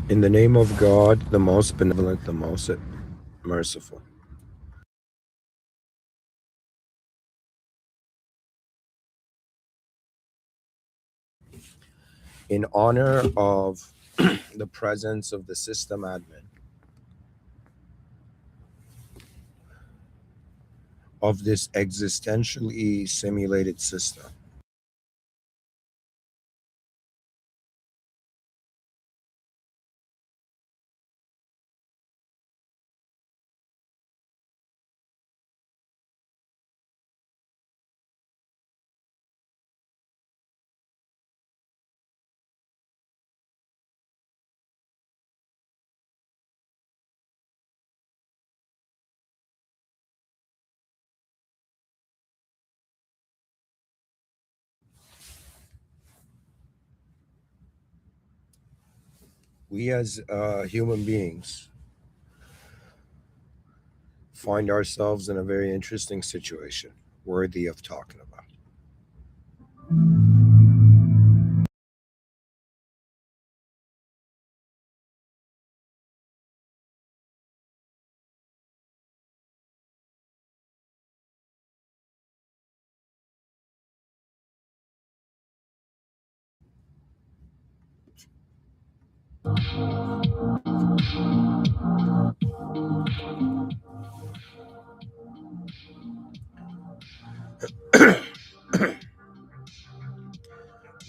In the name of God, the most benevolent, the most merciful. In honor of the presence of the system admin of this existentially simulated system, we as human beings find ourselves in a very interesting situation, worthy of talking about.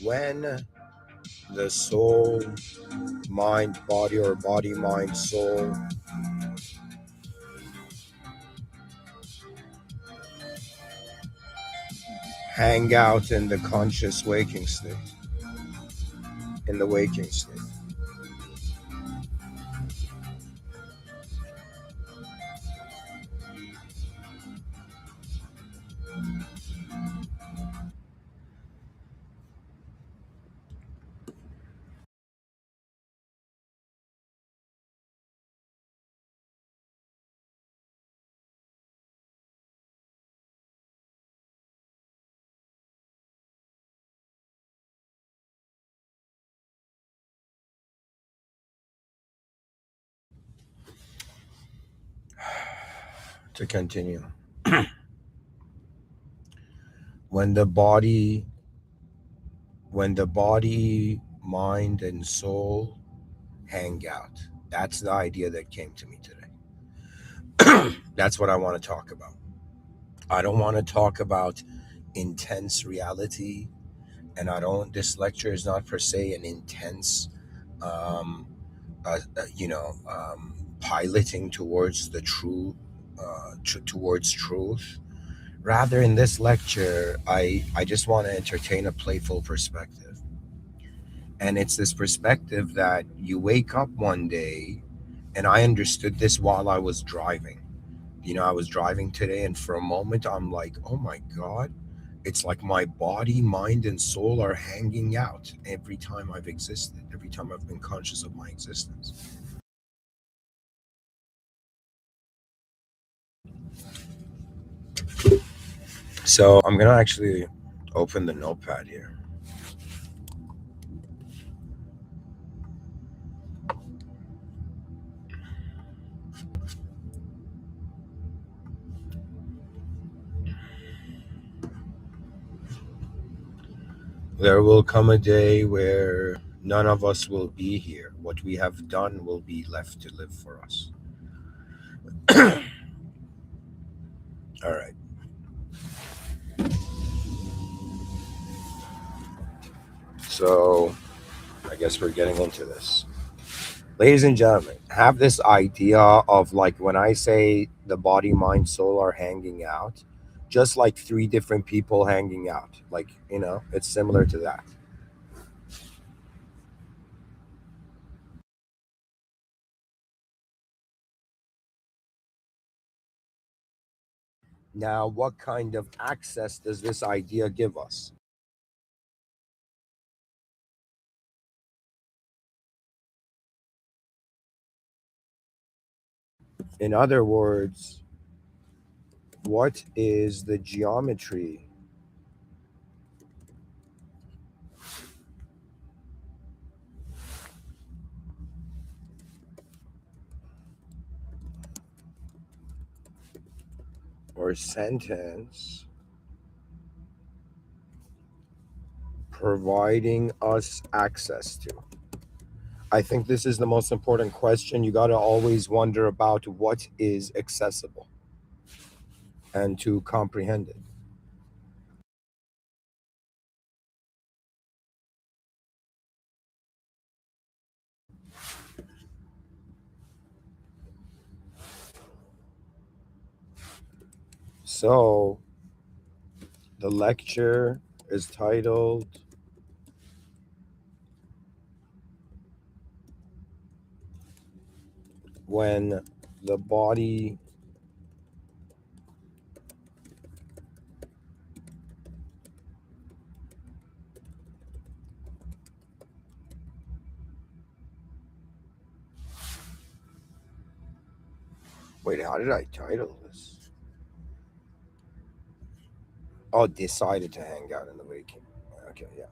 When the soul, mind, body, or body, mind, soul hang out in the conscious waking state, in the waking state. To continue, when the body, mind, and soul hang out, that's the idea that came to me today. That's what I want to talk about. I don't want to talk about intense reality, and I don't. This lecture is not per se an intense, um, piloting towards the true, towards truth. Rather, in this lecture, I just want to entertain a playful perspective. And it's this perspective that you wake up one day, and I understood this while I was driving. I was driving today, and for a moment, I'm like, oh my God, it's like my body, mind, and soul are hanging out every time I've existed, every time I've been conscious of my existence. So I'm going to actually open the notepad here. There will come a day where none of us will be here. What we have done will be left to live for us. All right. So I guess we're getting into this. Ladies and gentlemen, have this idea of like when I say the body, mind, soul are hanging out, just like three different people hanging out. Like, it's similar to that. Now, what kind of access does this idea give us? In other words, what is the geometry or sentence providing us access to? I think this is the most important question. You got to always wonder about what is accessible and to comprehend it. So, the lecture is titled When the Body Wait, how did I title this? Oh, decided to hang out in the waking. Okay, yeah.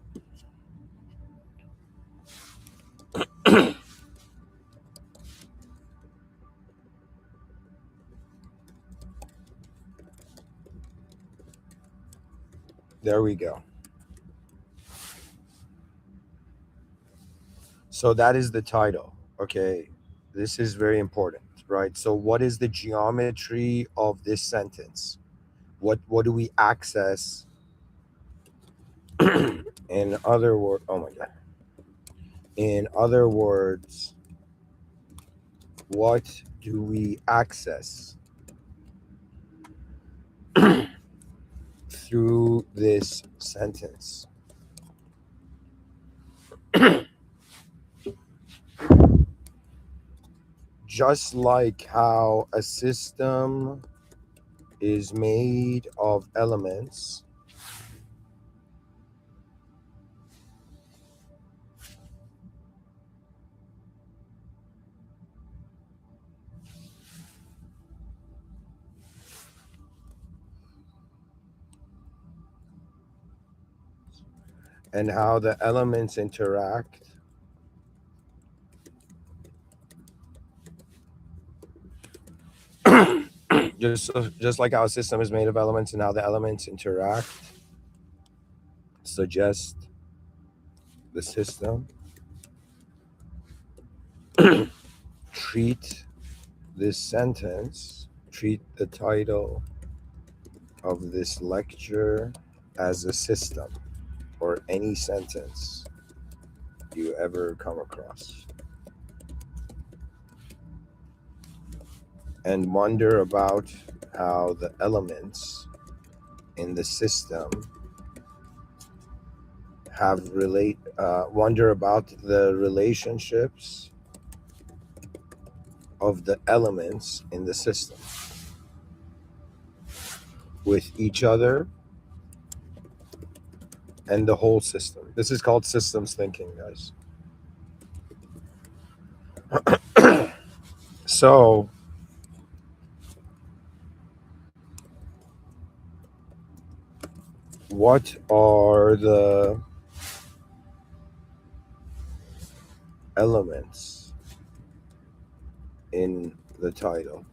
There we go. So that is the title. Okay. This is very important, right? So what is the geometry of this sentence? What do we access? In other words, oh my god. In other words, what do we access through this sentence? Just like how a system is made of elements, and how the elements interact, just like how a system is made of elements and how the elements interact, suggest the system. Treat this sentence, treat the title of this lecture as a system, or any sentence you ever come across, and wonder about how the elements in the system wonder about the relationships of the elements in the system with each other and the whole system. This is called systems thinking, guys. So, what are the elements in the title?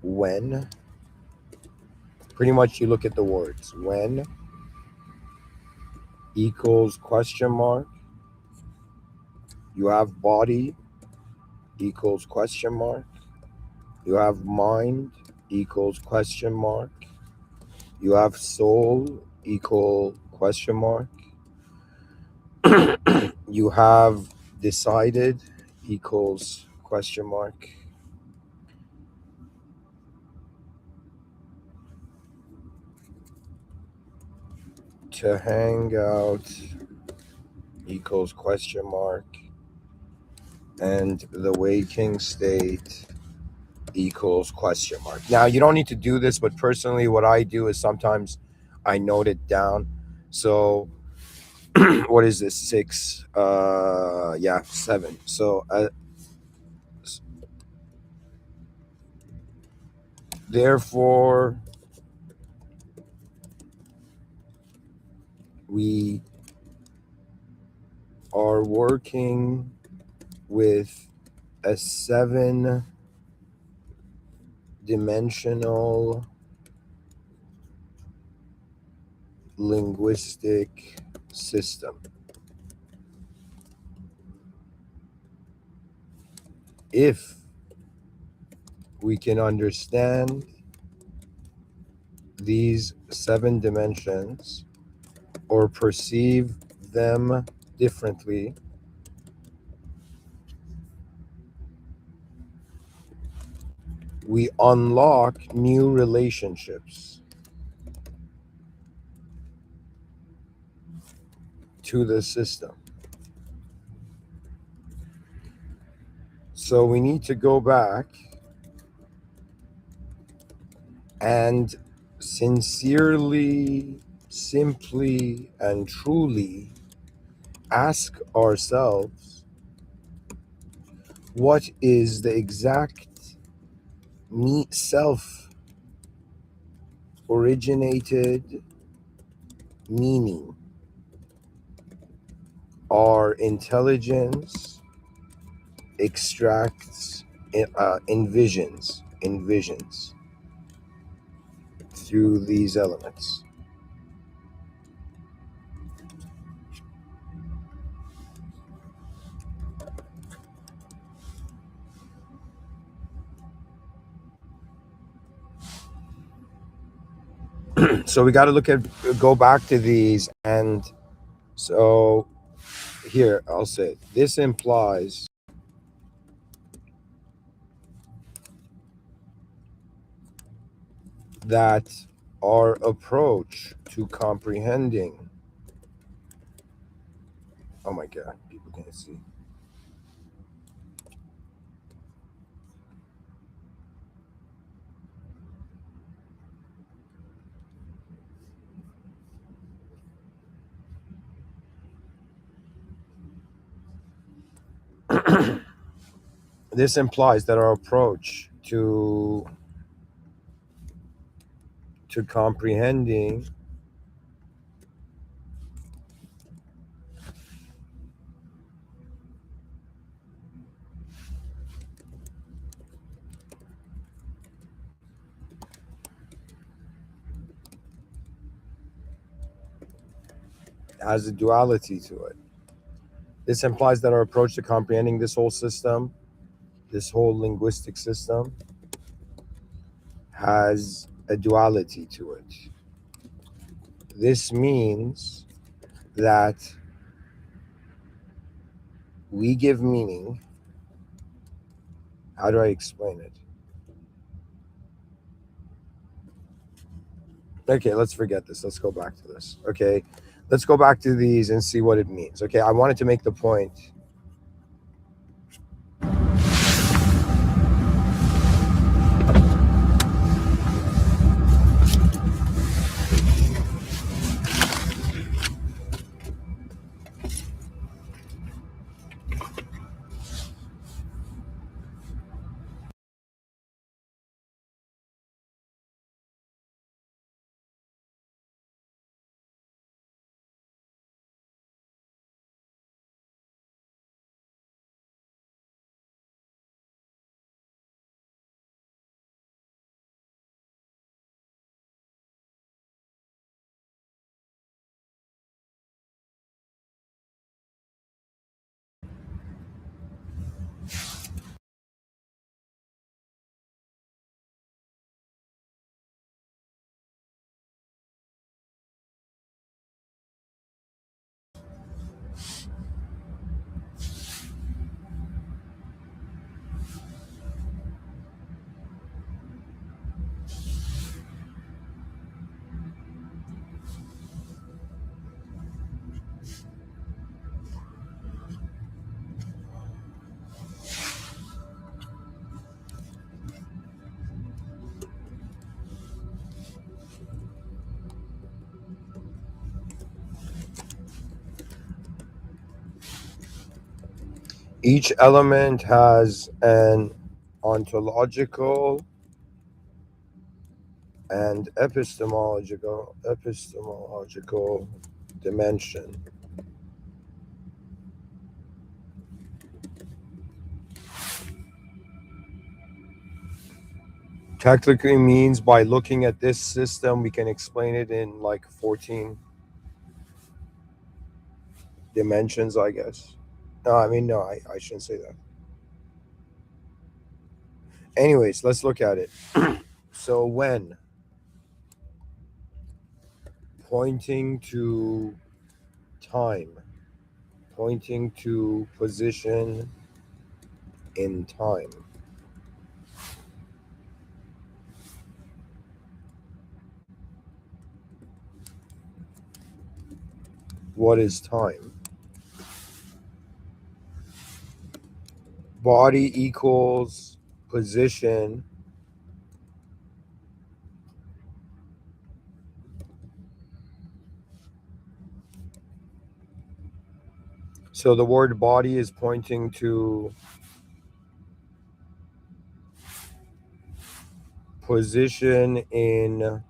When, pretty much you look at the words. When equals question mark. You have body equals question mark. You have mind equals question mark. You have soul equal question mark. You have decided equals question mark. To hang out equals question mark. And the waking state equals question mark. Now, you don't need to do this, but personally, what I do is sometimes I note it down. So, what is this? 6? Yeah, 7. So, therefore, we are working with a 7-dimensional linguistic system. If we can understand these 7 dimensions or perceive them differently, we unlock new relationships to the system. So we need to go back and sincerely, simply, and truly ask ourselves, what is the exact self originated meaning our intelligence extracts, envisions through these elements. So we got to go back to these. And so here, I'll say this implies that our approach to comprehending, oh my God, people can't see. This implies that our approach to comprehending has a duality to it. This implies that our approach to comprehending this whole system, this whole linguistic system, has a duality to it. This means that we give meaning. How do I explain it? Okay, let's forget this. Let's go back to this. Okay, let's go back to these and see what it means. Okay, I wanted to make the point. Each element has an ontological and epistemological dimension. Technically means by looking at this system, we can explain it in like 14 dimensions, I guess. No, I mean, no, I shouldn't say that. Anyways, let's look at it. So when pointing to time, pointing to position in time, what is time? Body equals position. So the word body is pointing to position in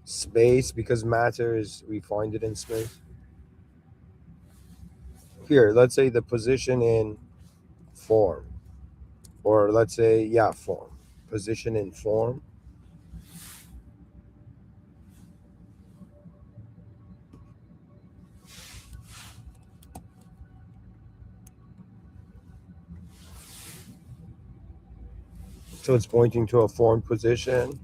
space because matter is, we find it in space. Here, let's say the position in form, or let's say, yeah, form. Position in form. So it's pointing to a formed position.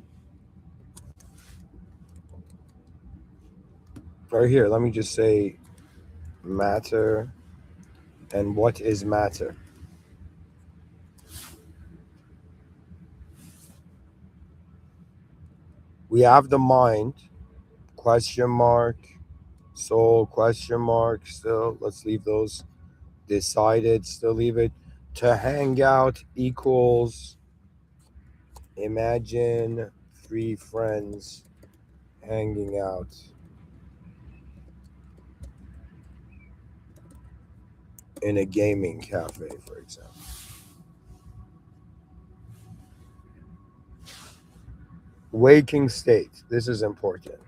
Right here, let me just say matter. And what is matter? We have the mind, question mark, soul, question mark, still, let's leave those. Decided, still leave it. To hang out equals imagine three friends hanging out in a gaming cafe, for example. Waking state. This is important.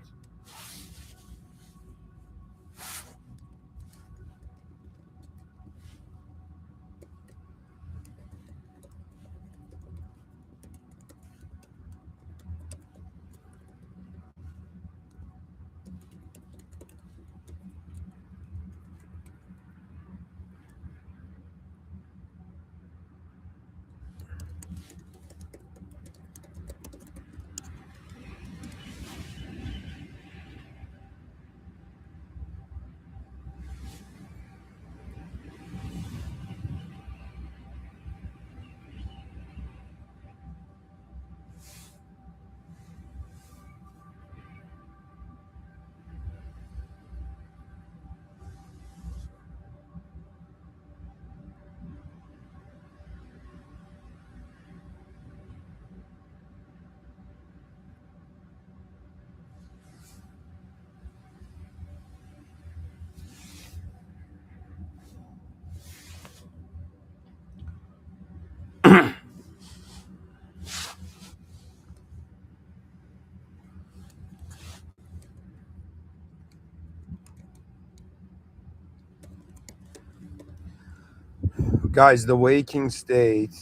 Guys, the waking state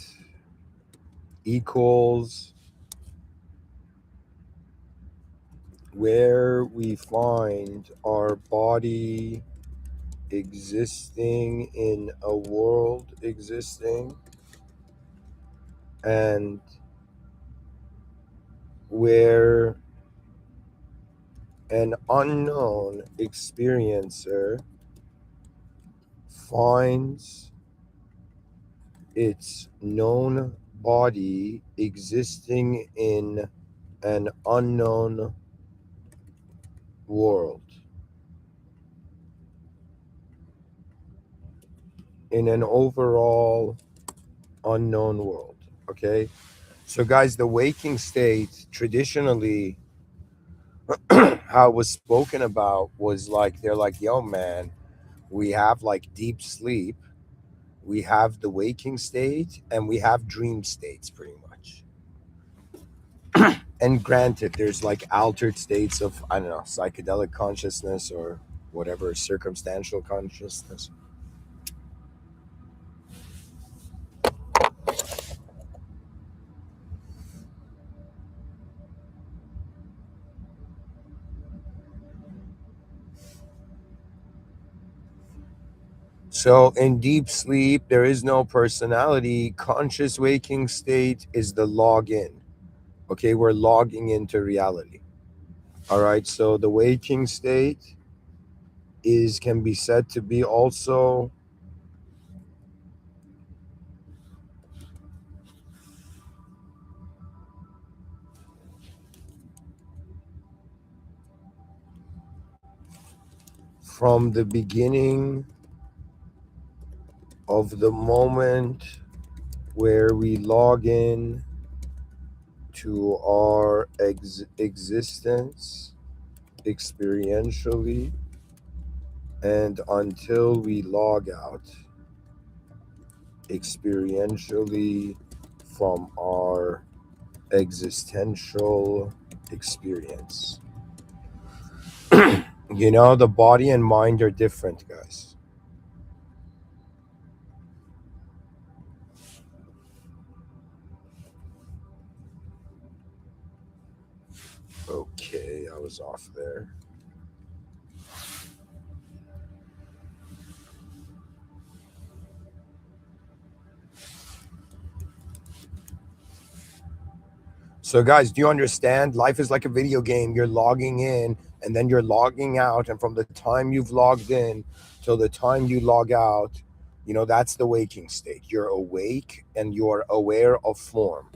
equals where we find our body existing in a world existing, and where an unknown experiencer finds its known body existing in an unknown world, in an overall unknown world. Okay, so guys, the waking state traditionally, how it was spoken about was like, they're like, yo man, we have like deep sleep, we have the waking state, and we have dream states pretty much. And granted, there's like altered states of, I don't know, psychedelic consciousness or whatever, circumstantial consciousness. So in deep sleep, there is no personality. Conscious waking state is the login. Okay, we're logging into reality. All right, so the waking state is can be said to be also from the beginning of the moment where we log in to our existence experientially and until we log out experientially from our existential experience. The body and mind are different, guys. Okay, I was off there. So, guys, do you understand? Life is like a video game. You're logging in and then you're logging out. And from the time you've logged in till the time you log out, that's the waking state. You're awake and you're aware of form.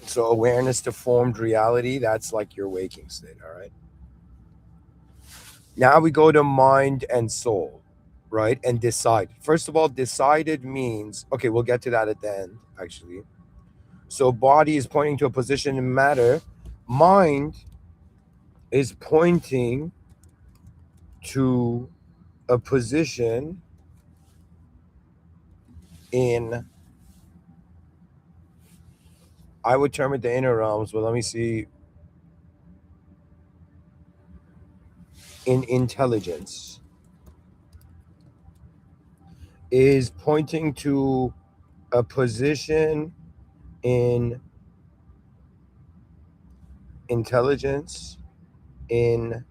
So, awareness to formed reality, that's like your waking state. All right. Now we go to mind and soul, right? And decide. First of all, decided means, okay, we'll get to that at the end, actually. So, body is pointing to a position in matter. Mind is pointing to a position in, I would term it the inner realms, but let me see, in intelligence, is pointing to a position in intelligence, in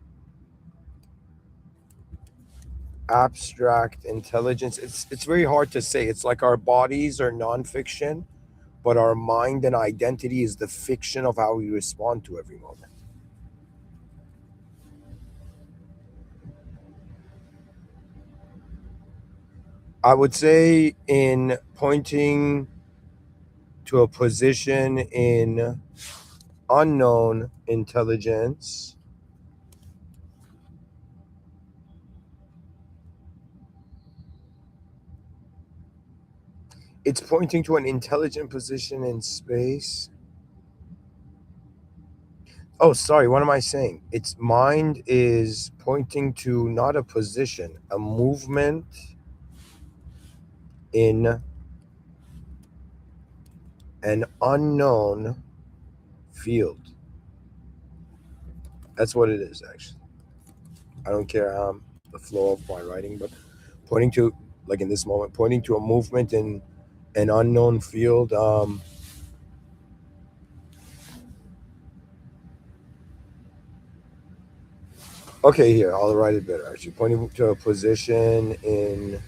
abstract intelligence. It's very hard to say. It's like our bodies are nonfiction, but our mind and identity is the fiction of how we respond to every moment. I would say in pointing to a position in unknown intelligence, it's pointing to an intelligent position in space. Oh, sorry, what am I saying? Its mind is pointing to not a position, a movement in an unknown field. That's what it is, actually. I don't care the flow of my writing, but pointing to, like in this moment, pointing to a movement in an unknown field. Okay, here, I'll write it better, actually. Pointing to a position in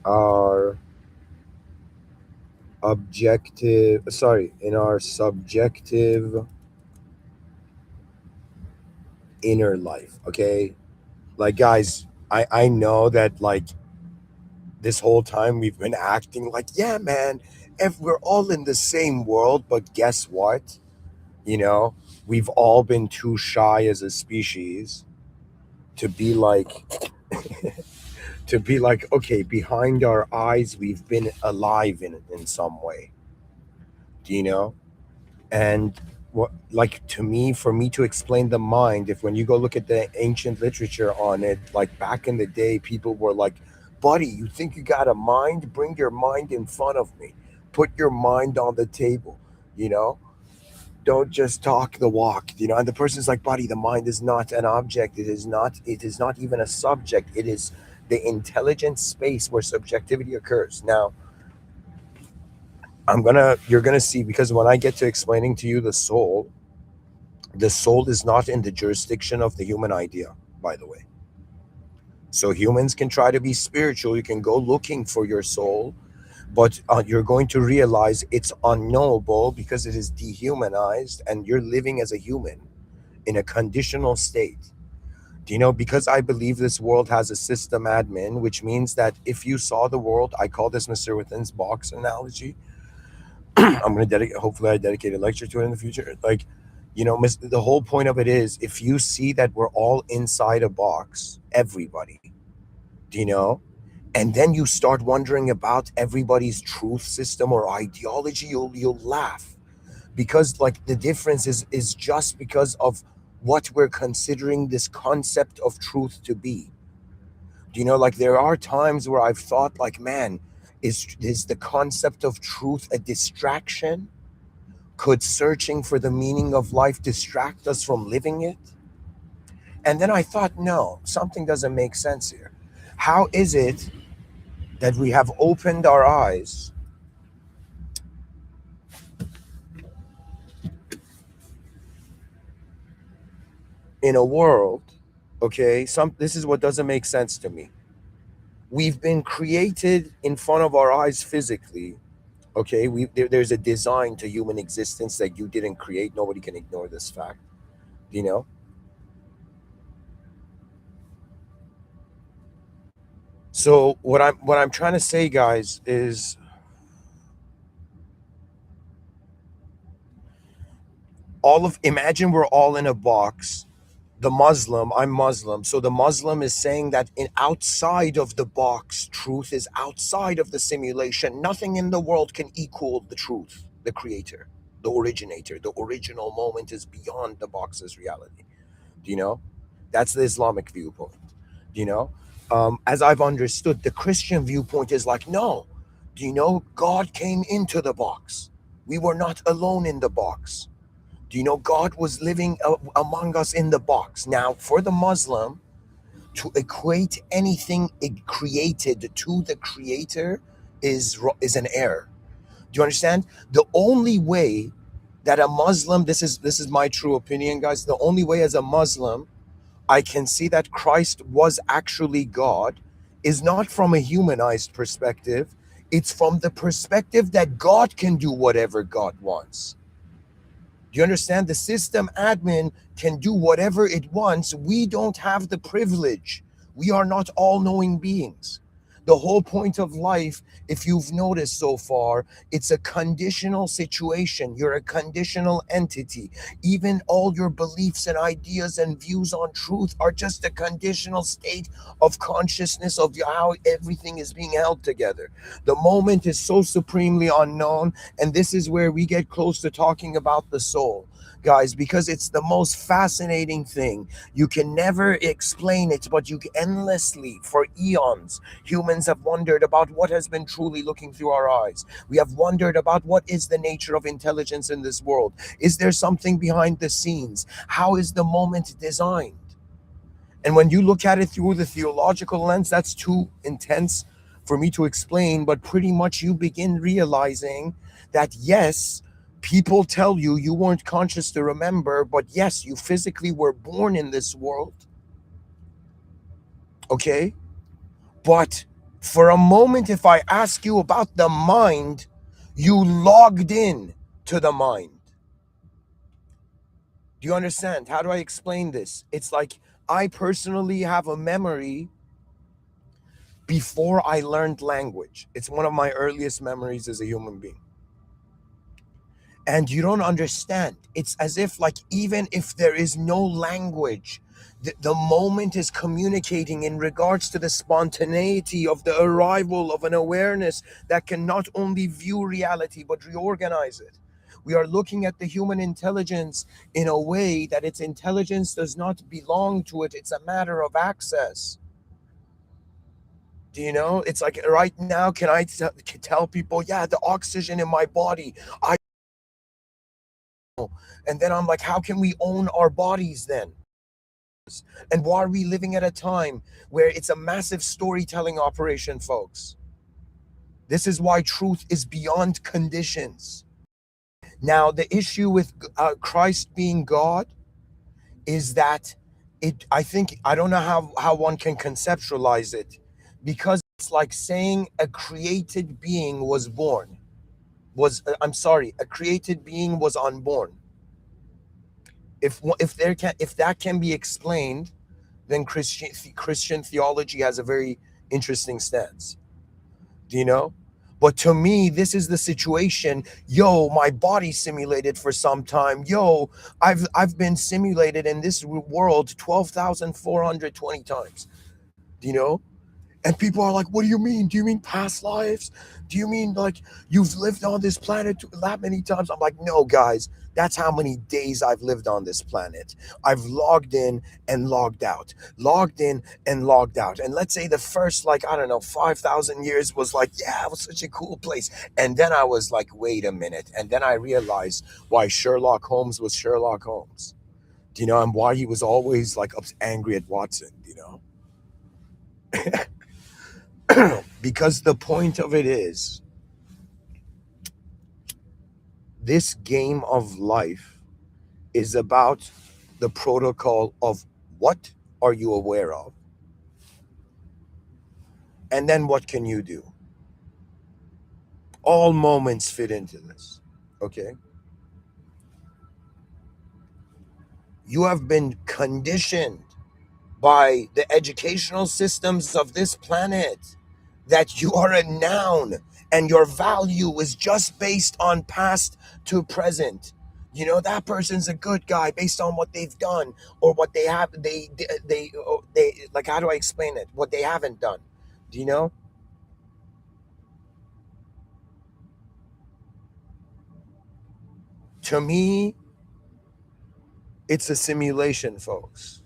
our in our subjective inner life, okay? Like, guys, I know that, like, this whole time we've been acting like, yeah, man, if we're all in the same world, but guess what? You know, we've all been too shy as a species to be like, okay, behind our eyes, we've been alive in some way, do you know? And what, like, to me, for me to explain the mind, if when you go look at the ancient literature on it, like back in the day, people were like, buddy, you think you got a mind? Bring your mind in front of me. Put your mind on the table, you know? Don't just talk the walk, and the person's like, buddy, the mind is not an object. It is not even a subject. It is the intelligent space where subjectivity occurs. Now, you're gonna see, because when I get to explaining to you the soul is not in the jurisdiction of the human idea, by the way. So humans can try to be spiritual. You can go looking for your soul, but you're going to realize it's unknowable because it is dehumanized and you're living as a human in a conditional state. Do you know? Because I believe this world has a system admin, which means that if you saw the world, I call this Mr. Within's box analogy. I'm going to dedicate, hopefully, I dedicate a lecture to it in the future. Like, the whole point of it is if you see that we're all inside a box, everybody, do you know? And then you start wondering about everybody's truth system or ideology, you'll laugh because like the difference is just because of what we're considering this concept of truth to be. Do you know, like there are times where I've thought like, man, is the concept of truth a distraction? Could searching for the meaning of life distract us from living it? And then I thought, no, something doesn't make sense here. How is it that we have opened our eyes in a world, okay? This is what doesn't make sense to me. We've been created in front of our eyes physically, okay? There's a design to human existence that you didn't create. Nobody can ignore this fact, you know? So what I'm trying to say, guys, is imagine we're all in a box. I'm Muslim, so the Muslim is saying that in outside of the box, truth is outside of the simulation. Nothing in the world can equal the truth, the creator, the originator. The original moment is beyond the box's reality. Do you know? That's the Islamic viewpoint. Do you know? As I've understood, the Christian viewpoint is like, no. Do you know? God came into the box. We were not alone in the box. Do you know God was living among us in the box? Now, for the Muslim, to equate anything created to the creator is an error. Do you understand? The only way that a Muslim, this is my true opinion, guys. The only way as a Muslim I can see that Christ was actually God is not from a humanized perspective. It's from the perspective that God can do whatever God wants. Do you understand? The system admin can do whatever it wants. We don't have the privilege. We are not all knowing beings. The whole point of life, if you've noticed so far, it's a conditional situation. You're a conditional entity. Even all your beliefs and ideas and views on truth are just a conditional state of consciousness of how everything is being held together. The moment is so supremely unknown, and this is where we get close to talking about the soul, guys, because it's the most fascinating thing. You can never explain it, but you can endlessly, for eons, humans have wondered about what has been truly looking through our eyes. We have wondered about what is the nature of intelligence in this world. Is there something behind the scenes? How is the moment designed? And when you look at it through the theological lens, that's too intense for me to explain, but pretty much you begin realizing that yes, people tell you you weren't conscious to remember, but yes, you physically were born in this world, okay? But for a moment, if I ask you about the mind, you logged in to the mind. Do you understand? How do I explain this? It's like I personally have a memory before I learned language. It's one of my earliest memories as a human being. And you don't understand. It's as if, like, even if there is no language, the moment is communicating in regards to the spontaneity of the arrival of an awareness that can not only view reality but reorganize it. We are looking at the human intelligence in a way that its intelligence does not belong to it, it's a matter of access. Do you know? It's like right now, can I tell people, yeah, the oxygen in my body, I know. And then I'm like, how can we own our bodies then? And why are we living at a time where it's a massive storytelling operation, folks? This is why truth is beyond conditions. Now, the issue with Christ being God is that I think I don't know how one can conceptualize it, because it's like saying a created being was born. Was I'm sorry, a created being was unborn. If that can be explained, then Christian theology has a very interesting stance. Do you know? But to me, this is the situation. Yo, my body simulated for some time. Yo, I've been simulated in this world 12,420 times. Do you know? And people are like, what do you mean? Do you mean past lives? Do you mean like you've lived on this planet that many times? I'm like, no, guys, that's how many days I've lived on this planet. I've logged in and logged out, logged in and logged out. And let's say the first, like, I don't know, 5,000 years was like, yeah, it was such a cool place. And then I was like, wait a minute. And then I realized why Sherlock Holmes was Sherlock Holmes, you know, and why he was always like angry at Watson, you know? Because the point of it is, this game of life is about the protocol of what are you aware of, and then what can you do. All moments fit into this. Okay, you have been conditioned by the educational systems of this planet that you are a noun and your value is just based on past to present. You know, that person's a good guy based on what they've done or what they have. They like, how do I explain it? What they haven't done. Do you know? To me, it's a simulation, folks.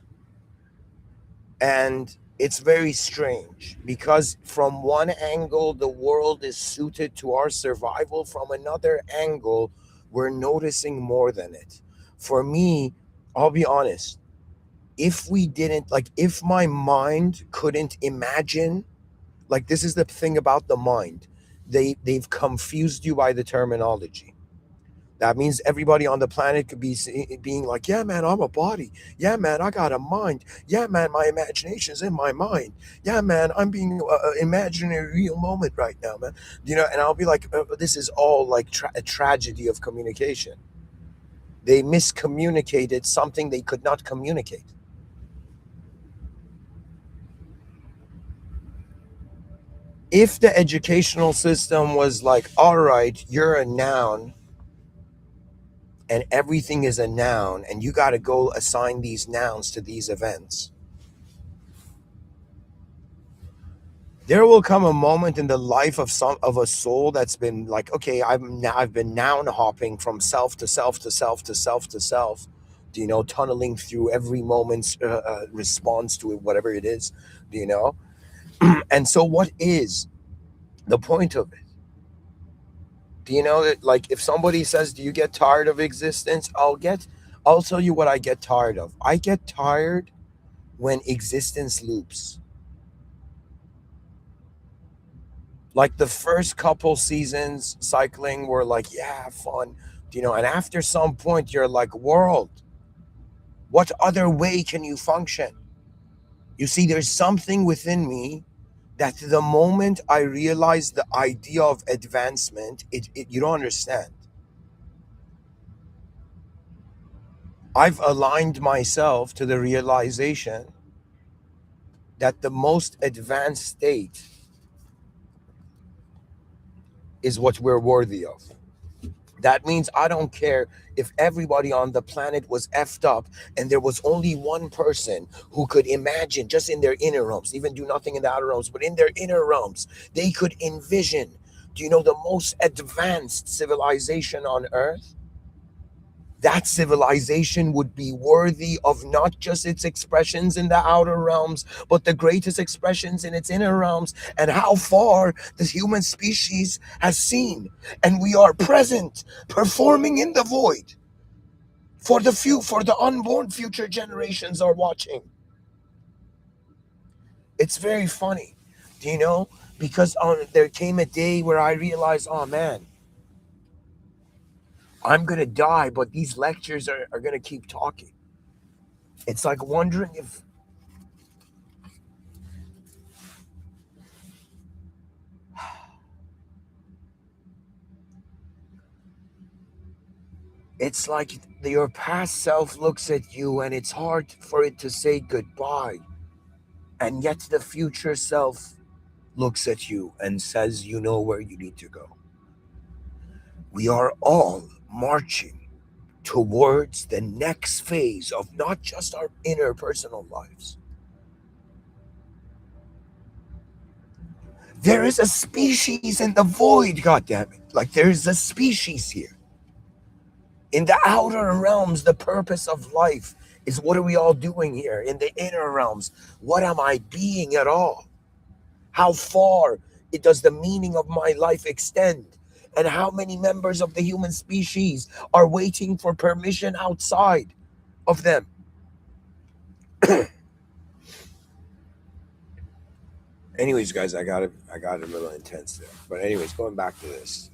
And it's very strange because from one angle the world is suited to our survival, from another angle we're noticing more than it. For me, I'll be honest, if we didn't, like, if my mind couldn't imagine, like, this is the thing about the mind, they've confused you by the terminology. That means everybody on the planet could be being like, yeah, man, I'm a body. Yeah, man, I got a mind. Yeah, man, my imagination's in my mind. Yeah, man, I'm being imagining a real moment right now, man. You know, and I'll be like, this is all like a tragedy of communication. They miscommunicated something they could not communicate. If the educational system was like, all right, you're a noun, and everything is a noun, and you got to go assign these nouns to these events, there will come a moment in the life of a soul that's been like, okay, I've been noun hopping from self to self to self to self to self, you know, tunneling through every moment's response to it, whatever it is, you know. And so what is the point of it? Do you know that, like, if somebody says, do you get tired of existence, I'll tell you what I get tired of. I get tired when existence loops. Like the first couple seasons cycling were like, yeah, fun, you know, and after some point you're like, world, what other way can you function? You see, there's something within me that the moment I realize the idea of advancement, it you don't understand. I've aligned myself to the realization that the most advanced state is what we're worthy of. That means I don't care if everybody on the planet was effed up and there was only one person who could imagine, just in their inner realms, even do nothing in the outer realms, but in their inner realms, they could envision, do you know, the most advanced civilization on earth? That civilization would be worthy of not just its expressions in the outer realms, but the greatest expressions in its inner realms, and how far the human species has seen. And we are present, performing in the void for the unborn future generations are watching. It's very funny, do you know? Because there came a day where I realized, oh man, I'm going to die, but these lectures are going to keep talking. It's like wondering if it's like your past self looks at you and it's hard for it to say goodbye. And yet the future self looks at you and says, you know where you need to go. We are all marching towards the next phase of not just our interpersonal lives. There is a species in the void, goddammit. Like there is a species here. In the outer realms, the purpose of life is what are we all doing here? In the inner realms, what am I being at all? How far does the meaning of my life extend? And how many members of the human species are waiting for permission outside of them? Anyways, guys, I got a little intense there. But anyways, going back to this.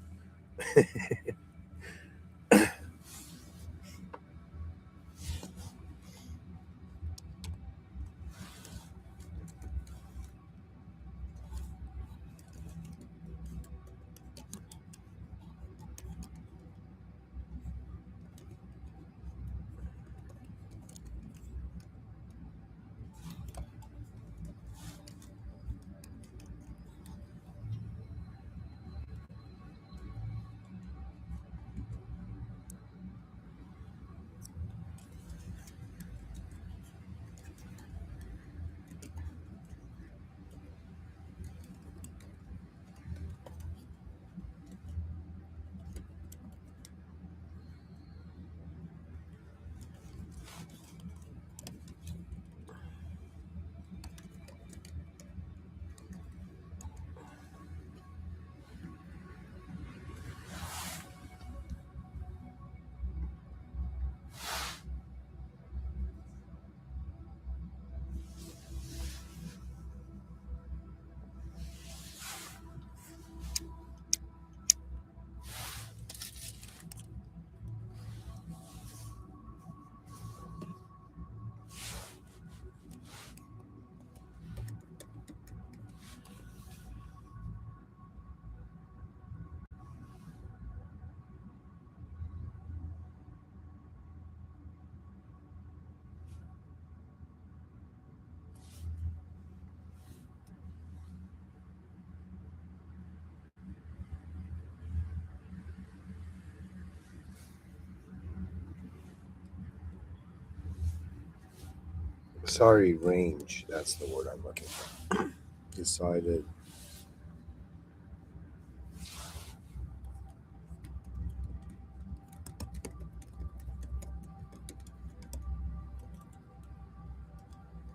Sorry, range. That's the word I'm looking for. Decided.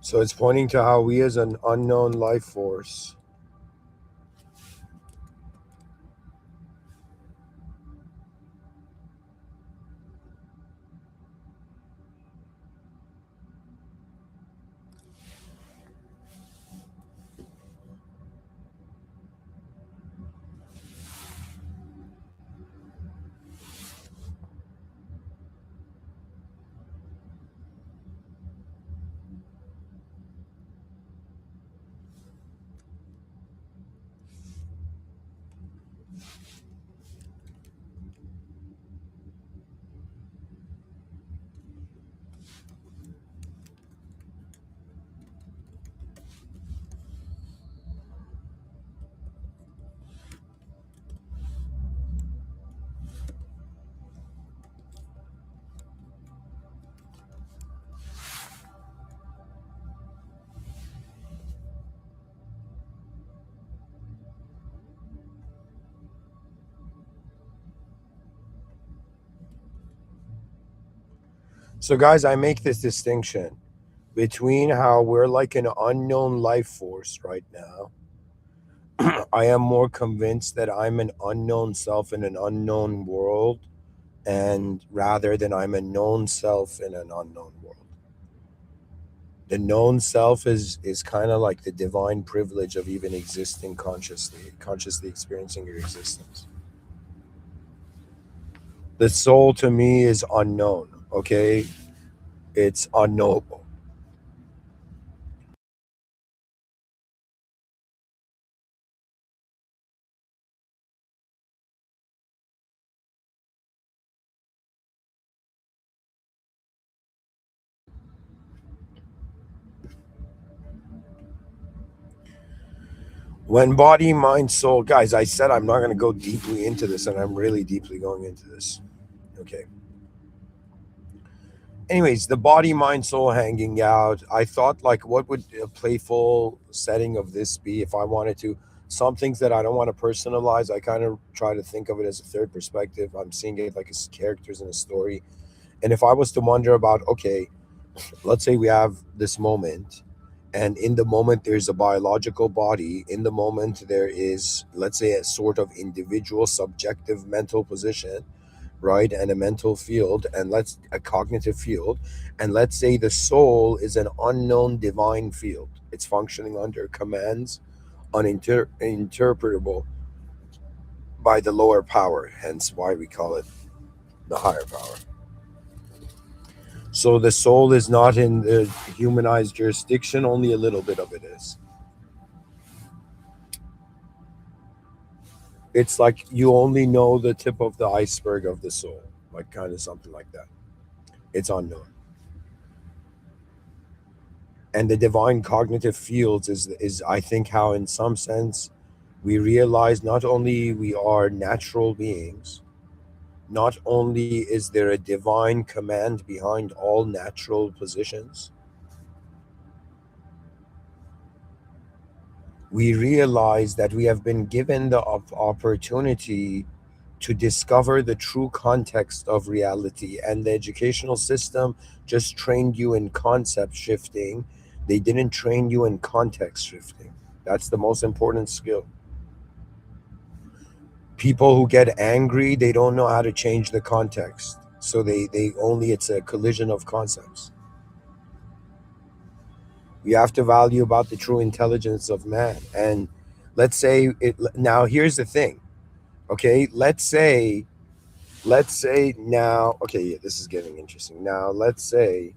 So it's pointing to how we, as an unknown life force, so, guys, I make this distinction between how we're like an unknown life force right now. I am more convinced that I'm an unknown self in an unknown world, and rather than I'm a known self in an unknown world. The known self is kind of like the divine privilege of even existing consciously experiencing your existence. The soul to me is unknown. Okay, it's unknowable. When body, mind, soul, guys, I said I'm not going to go deeply into this, and I'm really deeply going into this. Okay. Anyways, the body, mind, soul hanging out. I thought, like, what would a playful setting of this be if I wanted to? Some things that I don't want to personalize, I kind of try to think of it as a third perspective. I'm seeing it like as characters in a story. And if I was to wonder about, okay, let's say we have this moment, and in the moment there's a biological body, in the moment there is, let's say, a sort of individual subjective mental position, right, and a mental field, and let's a cognitive field, and let's say the soul is an unknown divine field. It's functioning under commands uninterpretable by the lower power, hence why we call it the higher power. So the soul is not in the humanized jurisdiction, only a little bit of it is. It's like you only know the tip of the iceberg of the soul, like kind of something like that. It's unknown. And the divine cognitive fields is I think how in some sense we realize not only we are natural beings, not only is there a divine command behind all natural positions, we realize that we have been given the opportunity to discover the true context of reality. And the educational system just trained you in concept shifting, they didn't train you in context shifting. That's the most important skill. People who get angry, they don't know how to change the context, so they only, it's a collision of concepts. We have to value about the true intelligence of man. And let's say it now, here's the thing. Okay, let's say now, okay, yeah, this is getting interesting. Now let's say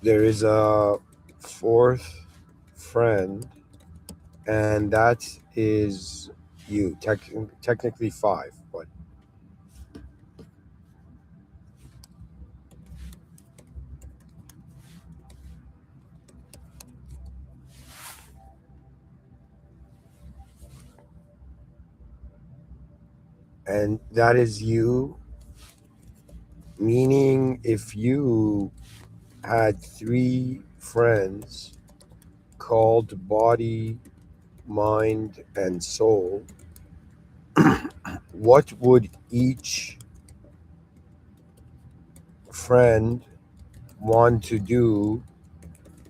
there is a fourth friend, and that is you. Technically five, but and that is you, meaning if you had three friends called body, mind, and soul, what would each friend want to do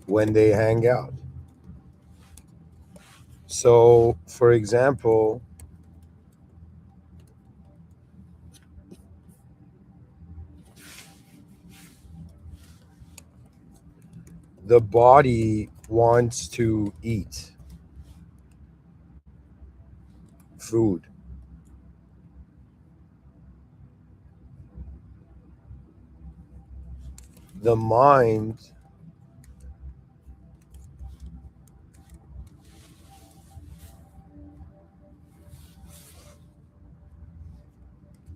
when they hang out? So, for example, the body wants to eat food. The mind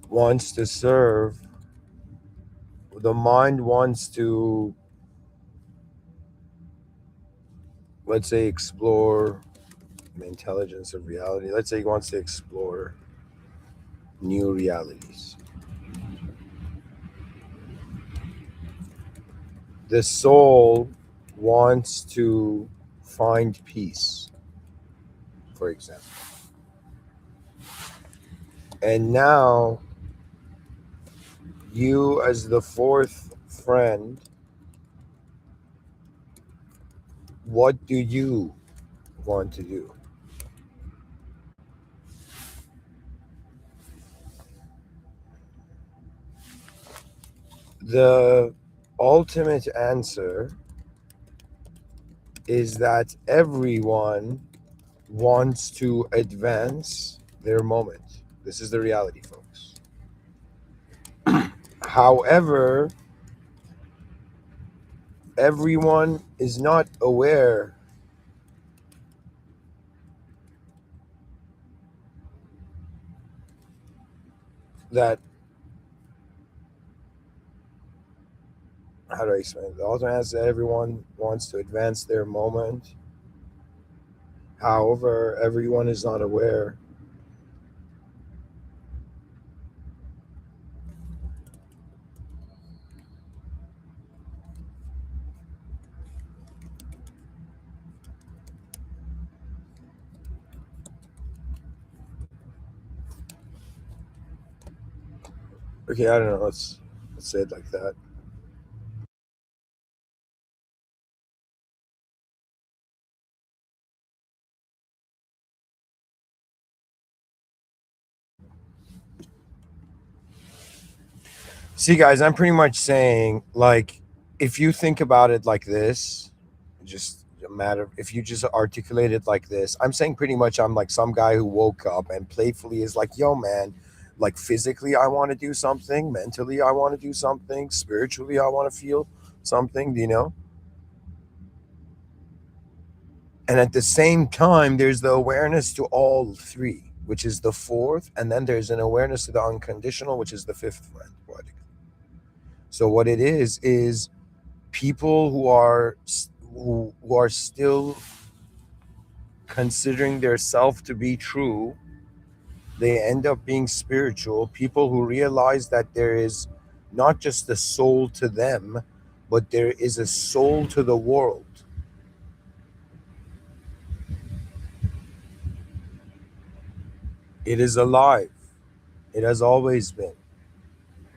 wants to serve. The mind wants to, let's say, explore the intelligence of reality. Let's say he wants to explore new realities. The soul wants to find peace, for example. And now, you, as the fourth friend, what do you want to do? The ultimate answer is that everyone wants to advance their moment. This is the reality, folks. However, everyone is not aware that how do I explain it? The ultimate answer is everyone wants to advance their moment. However, everyone is not aware. Okay, I don't know. Let's say it like that. See, guys, I'm pretty much saying, like, if you think about it like this, just a matter, if you just articulate it like this, I'm saying pretty much I'm like some guy who woke up and playfully is like, yo, man, like physically, I want to do something, mentally, I want to do something, spiritually, I want to feel something, you know? And at the same time, there's the awareness to all three, which is the fourth. And then there's an awareness to the unconditional, which is the fifth one. So what it is people who are still considering their self to be true, they end up being spiritual. People who realize that there is not just a soul to them, but there is a soul to the world. It is alive. It has always been.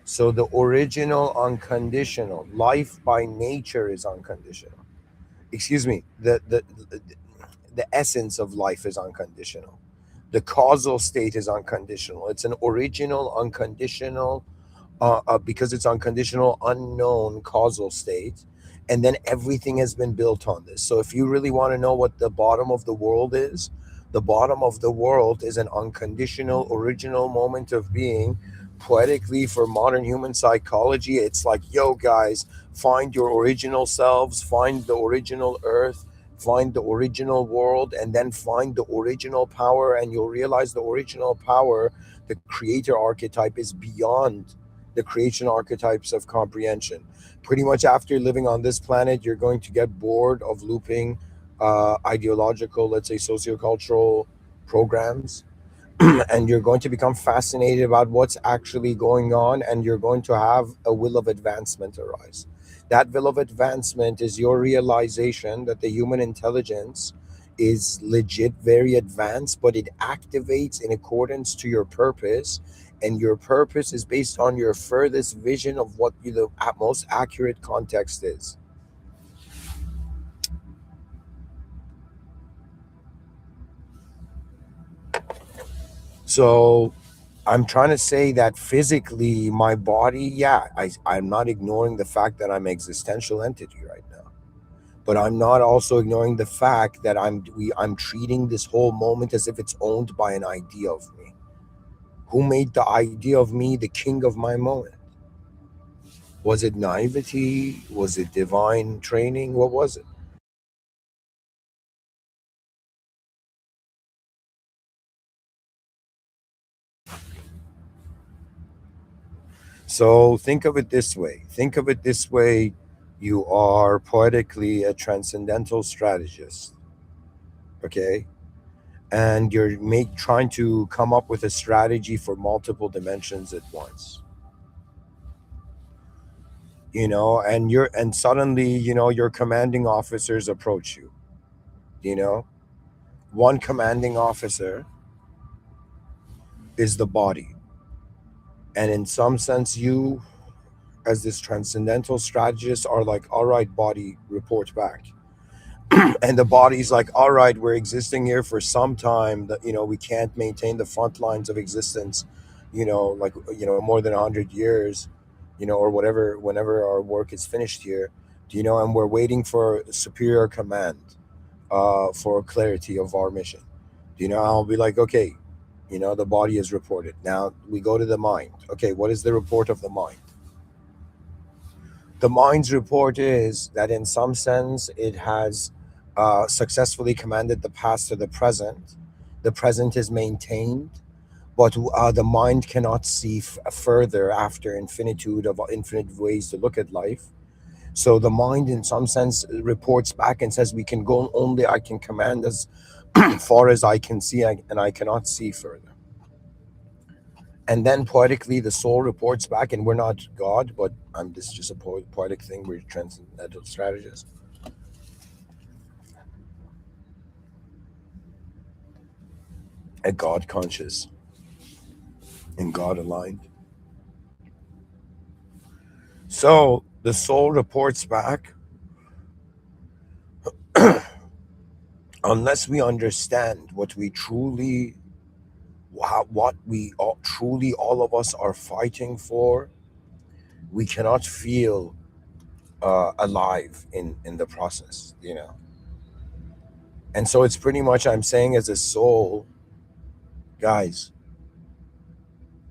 So the original unconditional life by nature is unconditional. Excuse me. The essence of life is unconditional. The causal state is unconditional. It's an original unconditional, because it's unconditional, unknown causal state. And then everything has been built on this. So if you really want to know what the bottom of the world is, the bottom of the world is an unconditional, original moment of being. Poetically, for modern human psychology, it's like, yo, guys, find your original selves, find the original earth, find the original world, and then find the original power. And you'll realize the original power, the creator archetype, is beyond the creation archetypes of comprehension. Pretty much after living on this planet, you're going to get bored of looping ideological, let's say, sociocultural programs. And you're going to become fascinated about what's actually going on, and you're going to have a will of advancement arise. That will of advancement is your realization that the human intelligence is legit very advanced, but it activates in accordance to your purpose, and your purpose is based on your furthest vision of what the most accurate context is. So I'm trying to say that physically, my body, yeah, I'm not ignoring the fact that I'm an existential entity right now. But I'm not also ignoring the fact that I'm treating this whole moment as if it's owned by an idea of me. Who made the idea of me the king of my moment? Was it naivety? Was it divine training? What was it? So think of it this way. Think of it this way. You are poetically a transcendental strategist, okay? And you're trying to come up with a strategy for multiple dimensions at once. And suddenly, your commanding officers approach you. You know, one commanding officer is the body, and in some sense, you, as this transcendental strategist, are like, all right, body, report back. And the body's like, all right, we're existing here for some time, that we can't maintain the front lines of existence, like, more than 100 years, or whatever, whenever our work is finished here, and we're waiting for superior command, for clarity of our mission. I'll be like, okay, the body is reported. Now we go to the mind. Okay, what is the report of the mind? The mind's report is that in some sense it has successfully commanded the past to the present. The present is maintained, but the mind cannot see further after infinitude of infinite ways to look at life. So the mind, in some sense, reports back and says, "We can go only. I can command as far as I can see, and I cannot see further." And then poetically, the soul reports back, and we're not God, but this is just a poetic thing. We're transcendental strategists, a God conscious and God aligned. So the soul reports back, unless we understand what we truly, what we all, truly all of us are fighting for, we cannot feel alive in the process, you know. And so it's pretty much, I'm saying, as a soul, guys,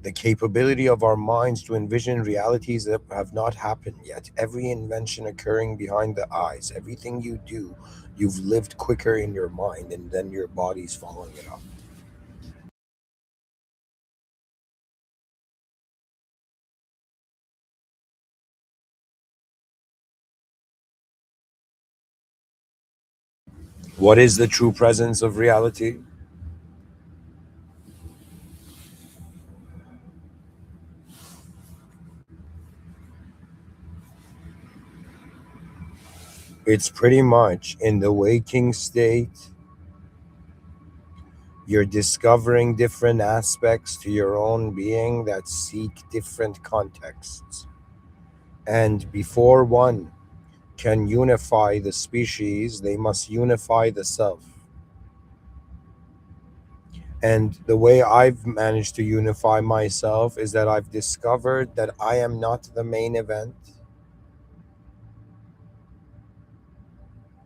the capability of our minds to envision realities that have not happened yet, every invention occurring behind the eyes, everything you do, you've lived quicker in your mind, and then your body's following it up. What is the true presence of reality? It's pretty much in the waking state, you're discovering different aspects to your own being that seek different contexts. And before one can unify the species, they must unify the self. And the way I've managed to unify myself is that I've discovered that I am not the main event.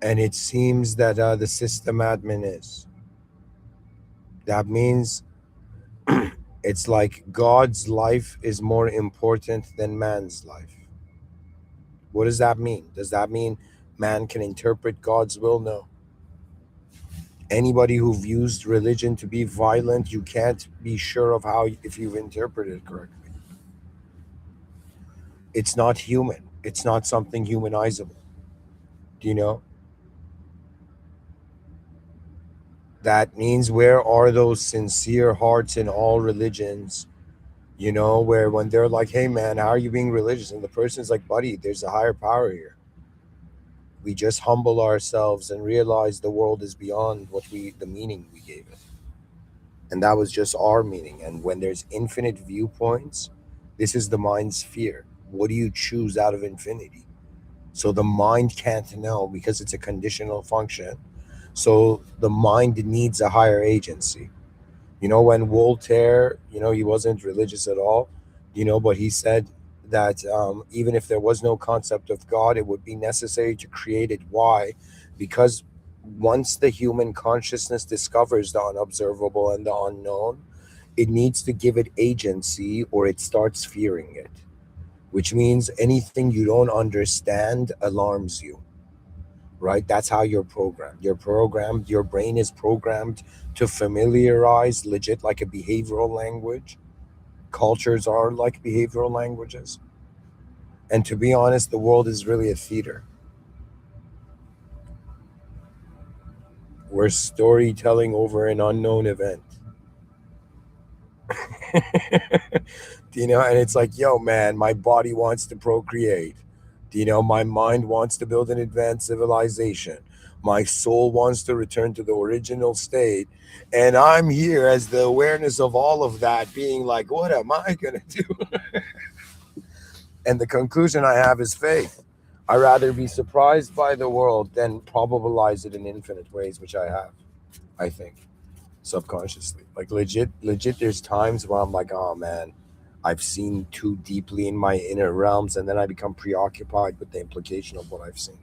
And it seems that the system admin is. That means it's like God's life is more important than man's life. What does that mean? Does that mean man can interpret God's will? No. Anybody who views religion to be violent, you can't be sure of how, if you've interpreted it correctly. It's not human. It's not something humanizable. Do you know? That means, where are those sincere hearts in all religions? You know, where when they're like, "Hey man, how are you being religious?" And the person's like, "Buddy, there's a higher power here. We just humble ourselves and realize the world is beyond the meaning we gave it. And that was just our meaning. And when there's infinite viewpoints, this is the mind's fear. What do you choose out of infinity? So the mind can't know because it's a conditional function. So the mind needs a higher agency. You know, when Voltaire, he wasn't religious at all, but he said that even if there was no concept of God, it would be necessary to create it. Why? Because once the human consciousness discovers the unobservable and the unknown, it needs to give it agency or it starts fearing it, which means anything you don't understand alarms you, right? That's how you're programmed. Your brain is programmed to familiarize, legit, like a behavioral language. Cultures are like behavioral languages. And to be honest, the world is really a theater. We're storytelling over an unknown event. And it's like, yo, man, my body wants to procreate. My mind wants to build an advanced civilization. My soul wants to return to the original state. And I'm here as the awareness of all of that, being like, what am I going to do? And the conclusion I have is faith. I rather be surprised by the world than probabilize it in infinite ways, which I have, I think, subconsciously. Like legit, there's times where I'm like, oh man, I've seen too deeply in my inner realms, and then I become preoccupied with the implication of what I've seen.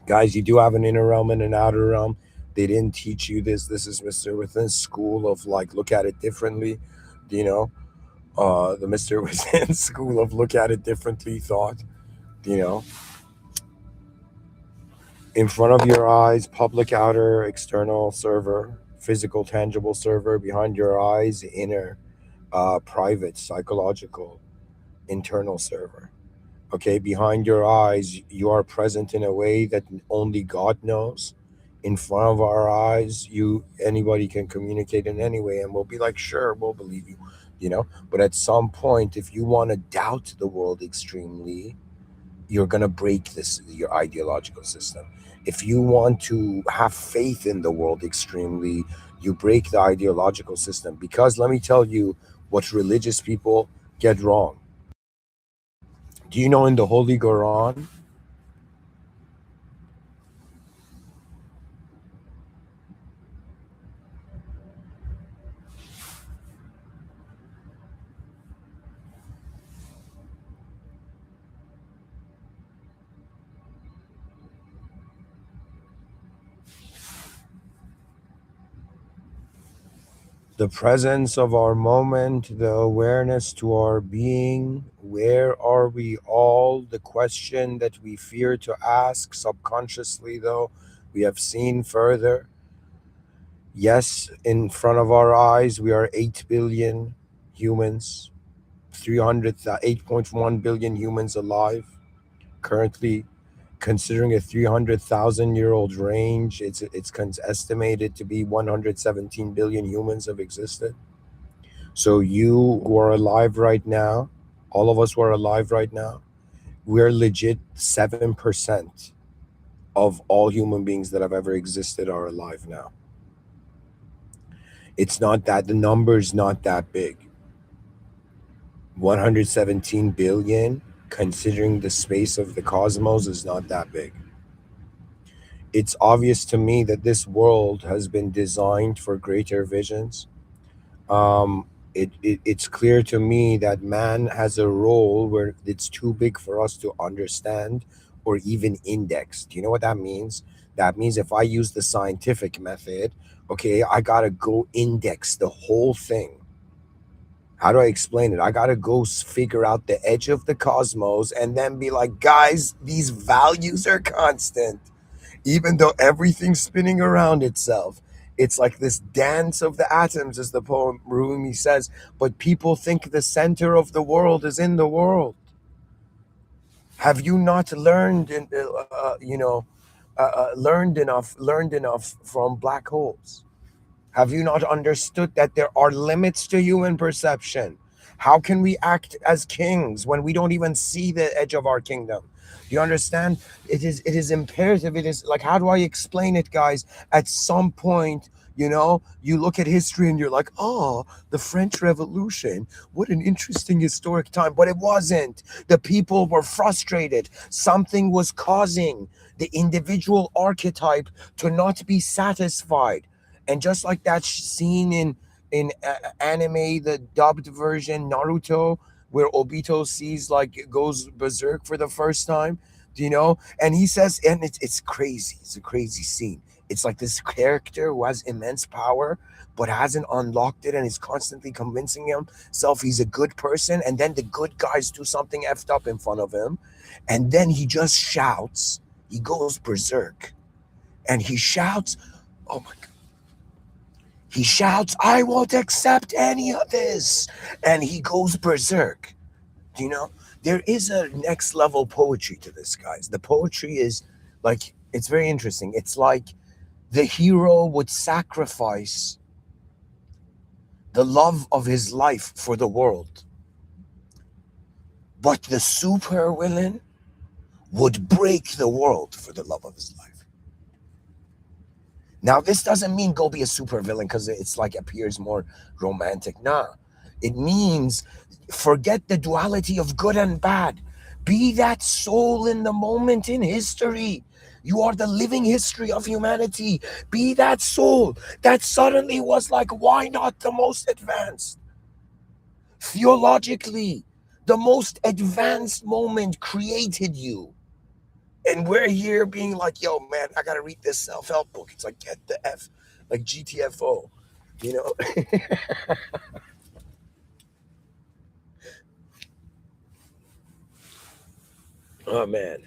Guys, you do have an inner realm and an outer realm. They didn't teach you this. This is Mr. Within school of like look at it differently. You know, the Mr. Within school of look at it differently thought. You know, in front of your eyes, public outer external server, physical tangible server, behind your eyes, inner private psychological internal server. Okay, behind your eyes, you are present in a way that only God knows. In front of our eyes, anybody can communicate in any way, and we'll be like, sure, we'll believe you, you know. But at some point, if you want to doubt the world extremely, you're gonna break your ideological system. If you want to have faith in the world extremely, you break the ideological system. Because let me tell you what religious people get wrong. Do you know in the Holy Quran, the presence of our moment, the awareness to our being, where are we all? The question that we fear to ask subconsciously, though, we have seen further. Yes, in front of our eyes, we are 8 billion humans, 8.1 billion humans alive. Currently, considering a 300,000-year-old range, it's estimated to be 117 billion humans have existed. So you who are alive right now, all of us who are alive right now, we're legit 7% of all human beings that have ever existed are alive now. It's not that the number's not that big. 117 billion, considering the space of the cosmos, is not that big. It's obvious to me that this world has been designed for greater visions. Um, it's clear to me that man has a role where it's too big for us to understand or even index. Do you know what that means? That means if I use the scientific method, okay, I gotta go index the whole thing. How do I explain it? I gotta go figure out the edge of the cosmos and then be like, guys, these values are constant even though everything's spinning around itself. It's like this dance of the atoms, as the poem Rumi says, but people think the center of the world is in the world. Have you not learned, learned enough from black holes? Have you not understood that there are limits to human perception? How can we act as kings when we don't even see the edge of our kingdom? Do you understand? It is imperative. It is like, how do I explain it, guys? At some point, you look at history and you're like, oh, the French Revolution, what an interesting historic time. But it wasn't. The people were frustrated. Something was causing the individual archetype to not be satisfied. And just like that scene in anime, the dubbed version Naruto, where Obito sees, like, goes berserk for the first time, and he says, and it's crazy. It's a crazy scene. It's like this character who has immense power but hasn't unlocked it and is constantly convincing himself he's a good person, and then the good guys do something effed up in front of him, and then he just shouts. He goes berserk, and he shouts, oh my, he shouts, I won't accept any of this. And he goes berserk. You know, there is a next level poetry to this, guys. The poetry is like, it's very interesting. It's like the hero would sacrifice the love of his life for the world, but the super villain would break the world for the love of his life. Now, this doesn't mean go be a super villain because it's like appears more romantic. Nah, it means forget the duality of good and bad. Be that soul in the moment in history. You are the living history of humanity. Be that soul that suddenly was like, why not the most advanced? Theologically, the most advanced moment created you. And we're here being like, yo, man, I gotta read this self-help book. It's like, get the F, like GTFO, you know? Oh man.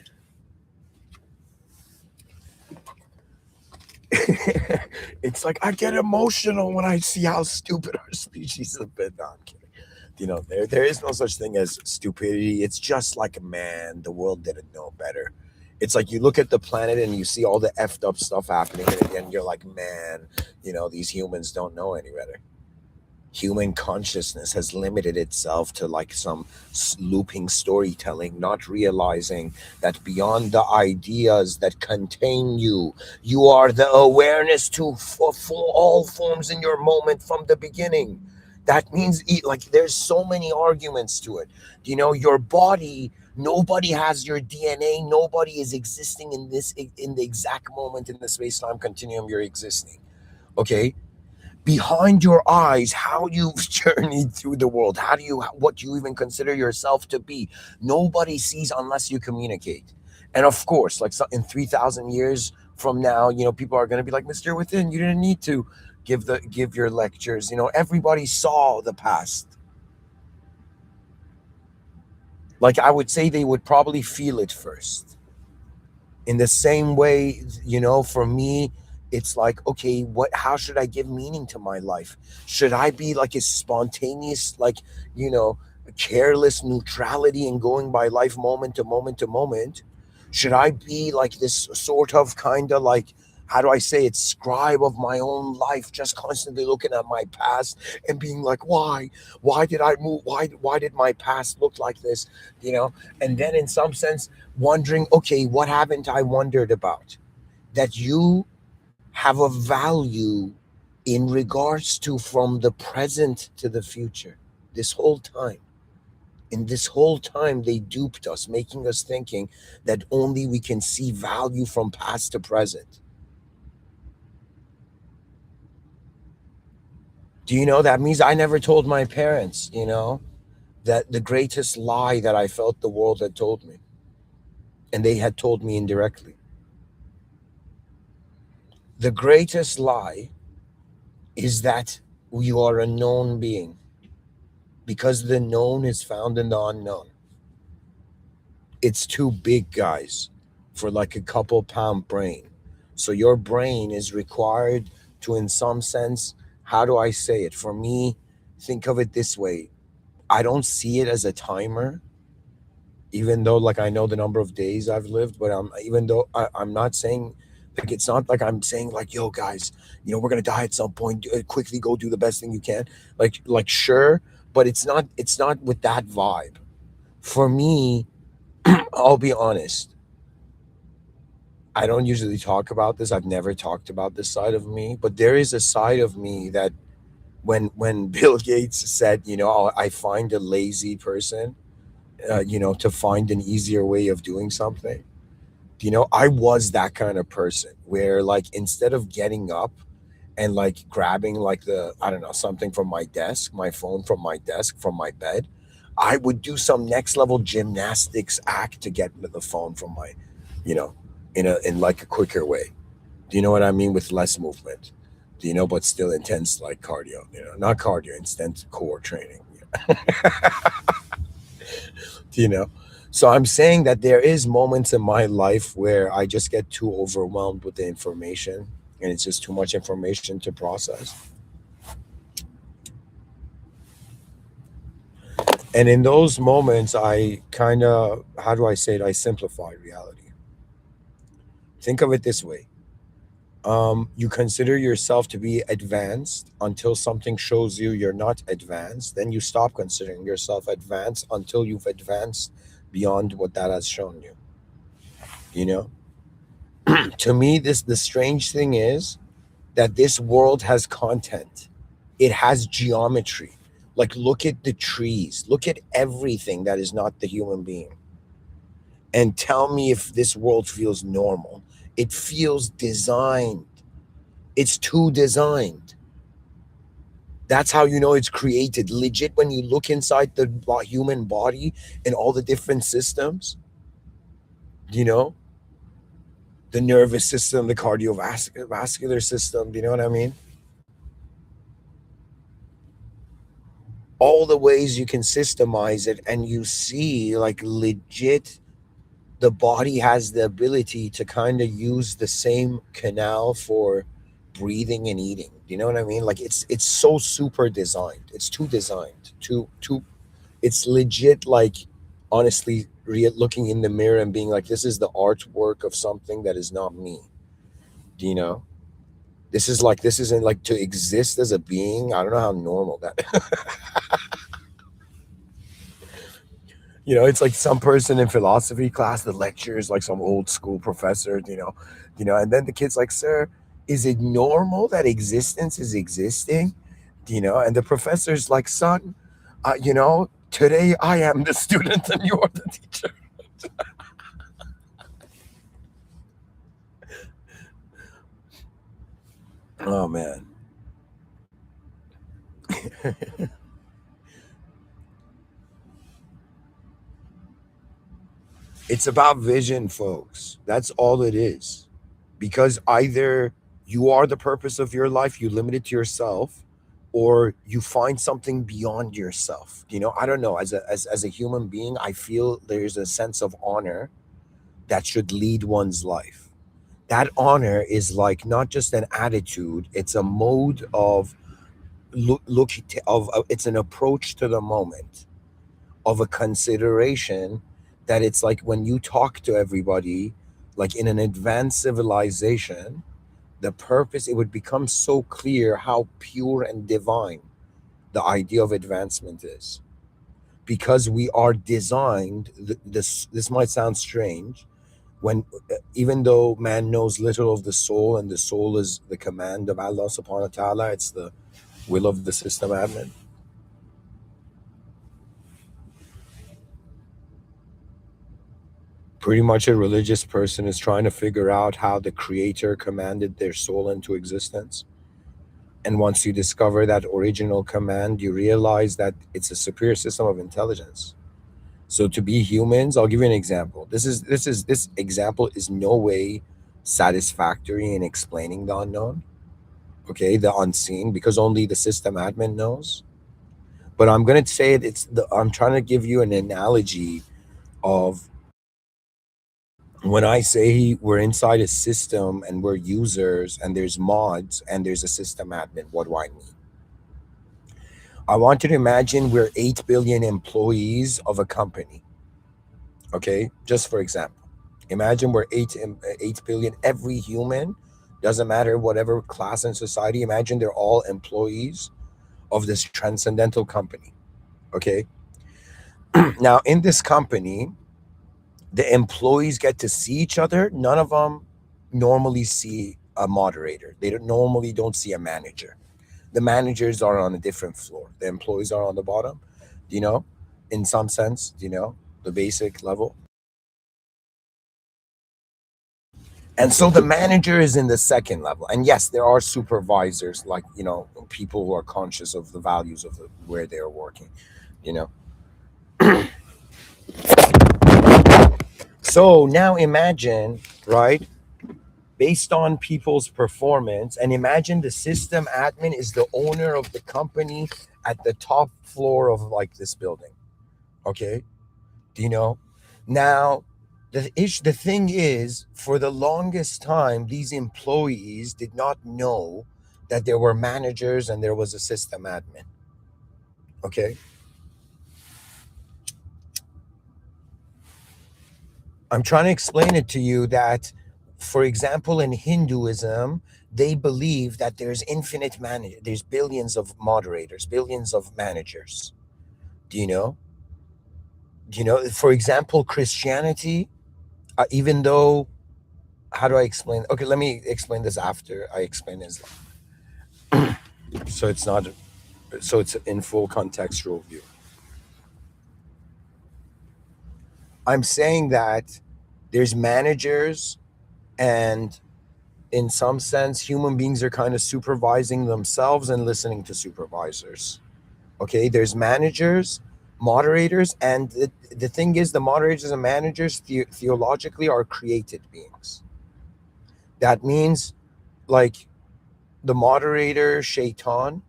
It's like I get emotional when I see how stupid our species has been. No, I'm kidding. There is no such thing as stupidity. It's just like, man, the world didn't know better. It's like you look at the planet and you see all the effed up stuff happening, and you're like, man, these humans don't know any better. Human consciousness has limited itself to like some looping storytelling, not realizing that beyond the ideas that contain you, you are the awareness for all forms in your moment from the beginning. That means like there's so many arguments to it. Your body, nobody has your DNA, nobody is existing in the exact moment in the space-time continuum you're existing. Okay, behind your eyes, how you've journeyed through the world, what you even consider yourself to be, nobody sees unless you communicate. And of course, like, in 3,000 years from now, people are going to be like, Mr. Within, you didn't need to give your lectures. Everybody saw the past. Like, I would say they would probably feel it first. In the same way, for me, it's like, okay, how should I give meaning to my life? Should I be like a spontaneous, like, you know careless neutrality and going by life moment to moment to moment? Should I be like this sort of kind of like, how do I say it, scribe of my own life, just constantly looking at my past and being like, why did I move, why did my past look like this? And then in some sense wondering, okay, what haven't I wondered about? That you have a value in regards to from the present to the future this whole time. And this whole time they duped us, making us thinking that only we can see value from past to present. Do you know that means I never told my parents, that the greatest lie that I felt the world had told me, and they had told me indirectly. The greatest lie is that you are a known being, because the known is found in the unknown. It's too big, guys, for like a couple pound brain. So your brain is required to, in some sense, how do I say it? For me, think of it this way. I don't see it as a timer, even though like I know the number of days I've lived, but even though I'm not saying, like, it's not like I'm saying like, yo guys, we're gonna die at some point. Quickly go do the best thing you can. Like sure, but it's not with that vibe. For me, I'll be honest. I don't usually talk about this. I've never talked about this side of me, but there is a side of me that when Bill Gates said, I find a lazy person, to find an easier way of doing something. I was that kind of person where, like, instead of getting up and like grabbing like I don't know, something from my desk, my phone from my desk, from my bed, I would do some next level gymnastics act to get the phone from my, you know, in like a quicker way. Do you know what I mean? With less movement. But still intense, like cardio. Not cardio, intense core training. you know so I'm saying that there is moments in my life where I just get too overwhelmed with the information, and it's just too much information to process. And in those moments, I kind of, how do I say it, I simplify reality. Think of it this way. You consider yourself to be advanced until something shows you you're not advanced. Then you stop considering yourself advanced until you've advanced beyond what that has shown you. You know, to me, the strange thing is that this world has content. It has geometry. Like, look at the trees, look at everything that is not the human being, and tell me if this world feels normal. It feels designed. It's too designed. That's how you know it's created. Legit, when you look inside the human body and all the different systems, you know, the nervous system, the cardiovascular system, you know what I mean? All the ways you can systemize it, and you see, like, legit, the body has the ability to kind of use the same canal for breathing and eating. You know what I mean? Like it's so super designed. It's too designed. Too it's legit like honestly looking in the mirror and being like, this is the artwork of something that is not me. Do you know? This is like this isn't like to exist as a being. I don't know how normal that it's like some person in philosophy class that lectures like some old school professor, and then the kid's like, sir, is it normal that existence is existing? And the professor's like, son, today I am the student and you're the teacher. Oh man. It's about vision, folks. That's all it is. Because either you are the purpose of your life, you limit it to yourself, or you find something beyond yourself. I don't know. As a human being, I feel there's a sense of honor that should lead one's life. That honor is like not just an attitude; it's a mode of it's an approach to the moment, of a consideration, that it's like when you talk to everybody, like in an advanced civilization, the purpose, it would become so clear how pure and divine the idea of advancement is. Because we are designed, this might sound strange, when even though man knows little of the soul, and the soul is the command of Allah subhanahu wa ta'ala, it's the will of the system admin. Pretty much a religious person is trying to figure out how the creator commanded their soul into existence. And once you discover that original command, you realize that it's a superior system of intelligence. So to be humans, I'll give you an example. This example is no way satisfactory in explaining the unknown, okay, the unseen, because only the system admin knows. But I'm gonna say it. I'm trying to give you an analogy of when I say we're inside a system and we're users and there's mods and there's a system admin. What do I mean? I want you to imagine we're 8 billion employees of a company. Okay, just for example, imagine we're 8 billion. Every human, doesn't matter whatever class in society, imagine they're all employees of this transcendental company. Okay, now in this company, the employees get to see each other. None of them normally see a moderator. They don't see a manager. The managers are on a different floor. The employees are on the bottom. You know, in some sense, the basic level. And so the manager is in the second level. And yes, there are supervisors, like, people who are conscious of the values of where they're working, you know. So now imagine, right, based on people's performance, and imagine the system admin is the owner of the company at the top floor of like this building. Okay. Do you know? Now, the thing is, for the longest time, these employees did not know that there were managers and there was a system admin. Okay, I'm trying to explain it to you that, for example, in Hinduism, they believe that there's infinite manager, there's billions of moderators, billions of managers. Do you know? For example, Christianity, even though, how do I explain? Okay, let me explain this after I explain Islam. So it's not, so it's in full contextual view. I'm saying that there's managers, and in some sense human beings are kind of supervising themselves and listening to supervisors. Okay, there's managers, moderators, and the thing is, the moderators and managers theologically are created beings. That means, like, the moderator shaitan,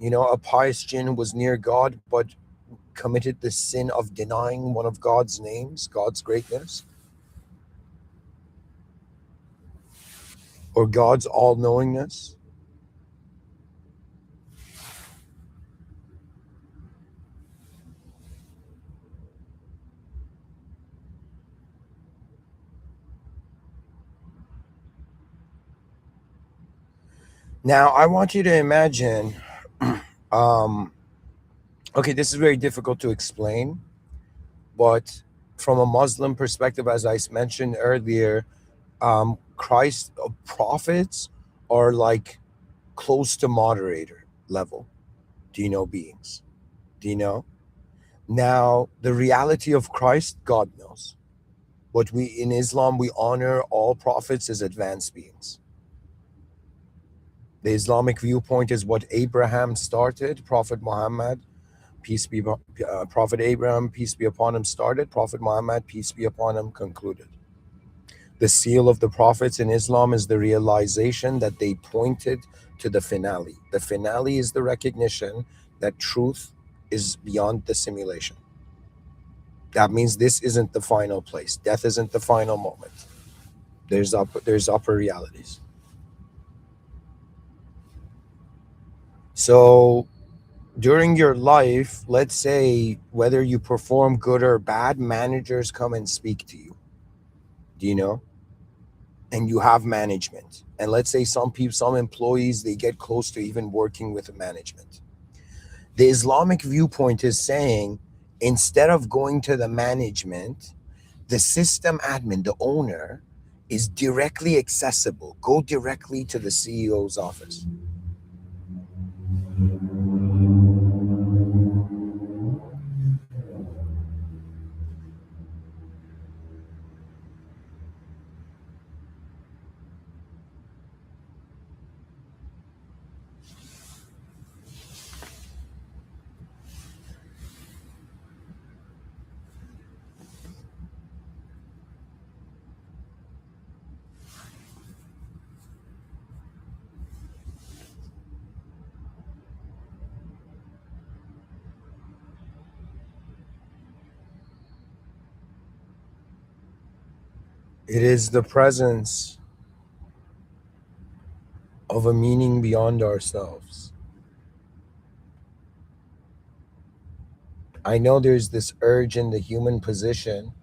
a pious jinn, was near God but committed the sin of denying one of God's names, God's greatness. or God's all knowingness. Now, I want you to imagine, um, okay, this is very difficult to explain, but from a Muslim perspective, as I mentioned earlier, Christ prophets are like close to moderator level. Do you know beings? Do you know? Now, the reality of Christ, God knows. But we in Islam, we honor all prophets as advanced beings. The Islamic viewpoint is what Abraham started, Prophet Muhammad, peace be Prophet Abraham, peace be upon him, started, Prophet Muhammad, peace be upon him, concluded. The seal of the prophets in Islam is the realization that they pointed to the finale. The finale is the recognition that truth is beyond the simulation. That means this isn't the final place. Death isn't the final moment. There's upper realities. So during your life, let's say whether you perform good or bad, managers come and speak to you. Do you know? And you have management. And let's say some people, some employees, they get close to even working with management. The Islamic viewpoint is saying instead of going to the management, the system admin, the owner, is directly accessible. Go directly to the CEO's office. It is the presence of a meaning beyond ourselves. I know there's this urge in the human position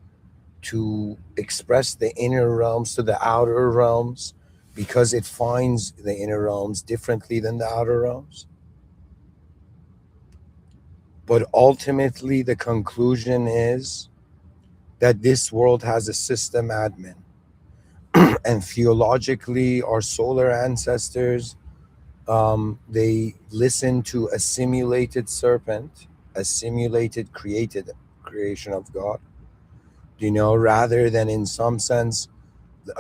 to express the inner realms to the outer realms because it finds the inner realms differently than the outer realms. But ultimately, the conclusion is that this world has a system admin. And theologically, our solar ancestors, they listen to a simulated serpent, a simulated created creation of God, you know, rather than in some sense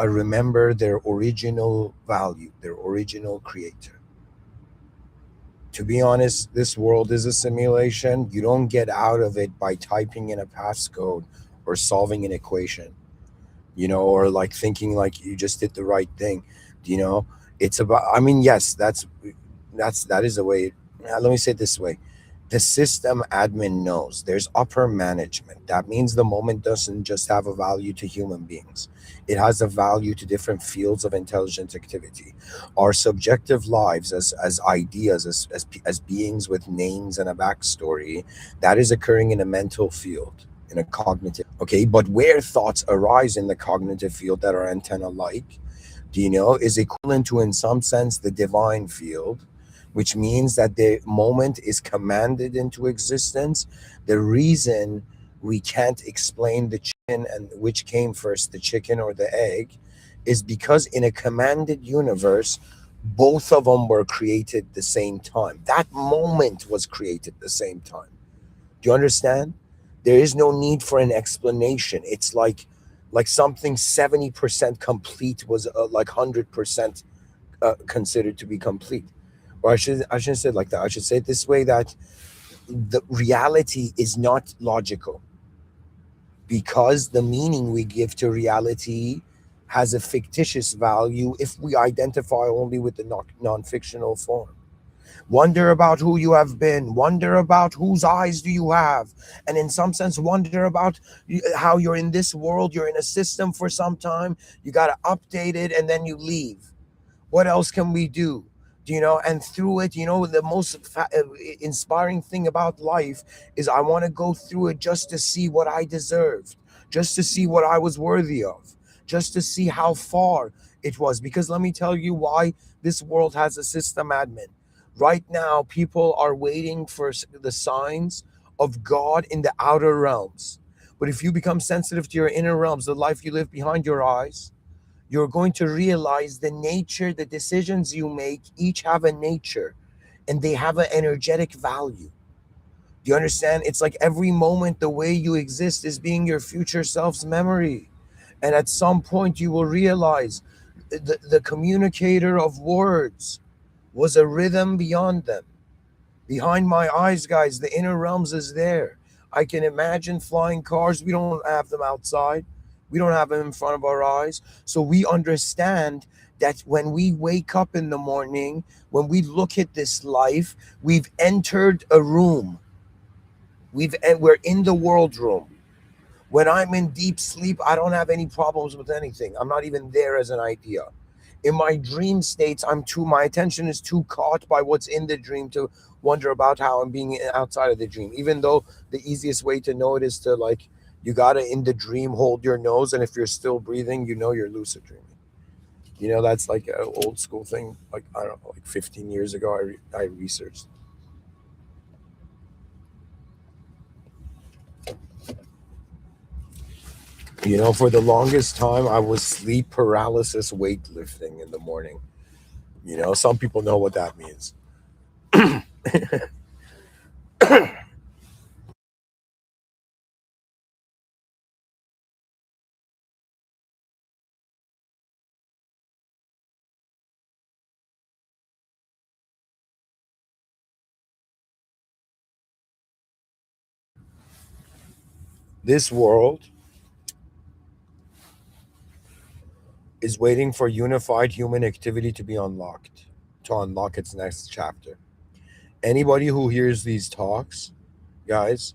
remember their original value, their original creator. To be honest, this world is a simulation. You don't get out of it by typing in a passcode or solving an equation, you know, or like thinking like you just did the right thing. You know, it's about, I mean, yes, that is the way. Let me say it this way. The system admin knows there's upper management. That means the moment doesn't just have a value to human beings, it has a value to different fields of intelligent activity. Our subjective lives as ideas, as beings with names and a backstory, that is occurring in a mental field, in a cognitive. Okay, but where thoughts arise in the cognitive field that are antenna like, do you know, is equivalent to, in some sense, the divine field, which means that the moment is commanded into existence. The reason we can't explain the chicken and which came first, the chicken or the egg, is because in a commanded universe, both of them were created the same time. That moment was created the same time. Do you understand? There is no need for an explanation. It's like something 70% complete was like 100% considered to be complete. Or I shouldn't say it like that. I should say it this way, that the reality is not logical because the meaning we give to reality has a fictitious value if we identify only with the non-fictional form. Wonder about who you have been, wonder about whose eyes do you have, and in some sense wonder about how you're in this world, you're in a system for some time, you got to update it, and then you leave. What else can we do? And through it, the most inspiring thing about life is I want to go through it just to see what I deserved, just to see what I was worthy of, just to see how far it was. Because let me tell you why this world has a system admin. Right now, people are waiting for the signs of God in the outer realms. But if you become sensitive to your inner realms, the life you live behind your eyes, you're going to realize the nature, the decisions you make each have a nature and they have an energetic value. Do you understand? It's like every moment, the way you exist is being your future self's memory. And at some point, you will realize the communicator of words was a rhythm beyond them. Behind my eyes, guys, the inner realms is there. I can imagine flying cars. We don't have them outside. We don't have them in front of our eyes. So we understand that when we wake up in the morning, when we look at this life, we've entered a room. We're in the world room. When I'm in deep sleep, I don't have any problems with anything. I'm not even there as an idea. In my dream states, my attention is too caught by what's in the dream to wonder about how I'm being outside of the dream. Even though the easiest way to know it is to, like, you gotta in the dream hold your nose, and if you're still breathing, you're lucid dreaming. That's like an old school thing. Like, I don't know, like 15 years ago, I researched. For the longest time, I was sleep paralysis weightlifting in the morning. Some people know what that means. This world is waiting for unified human activity to be unlocked, to unlock its next chapter. Anybody who hears these talks, guys,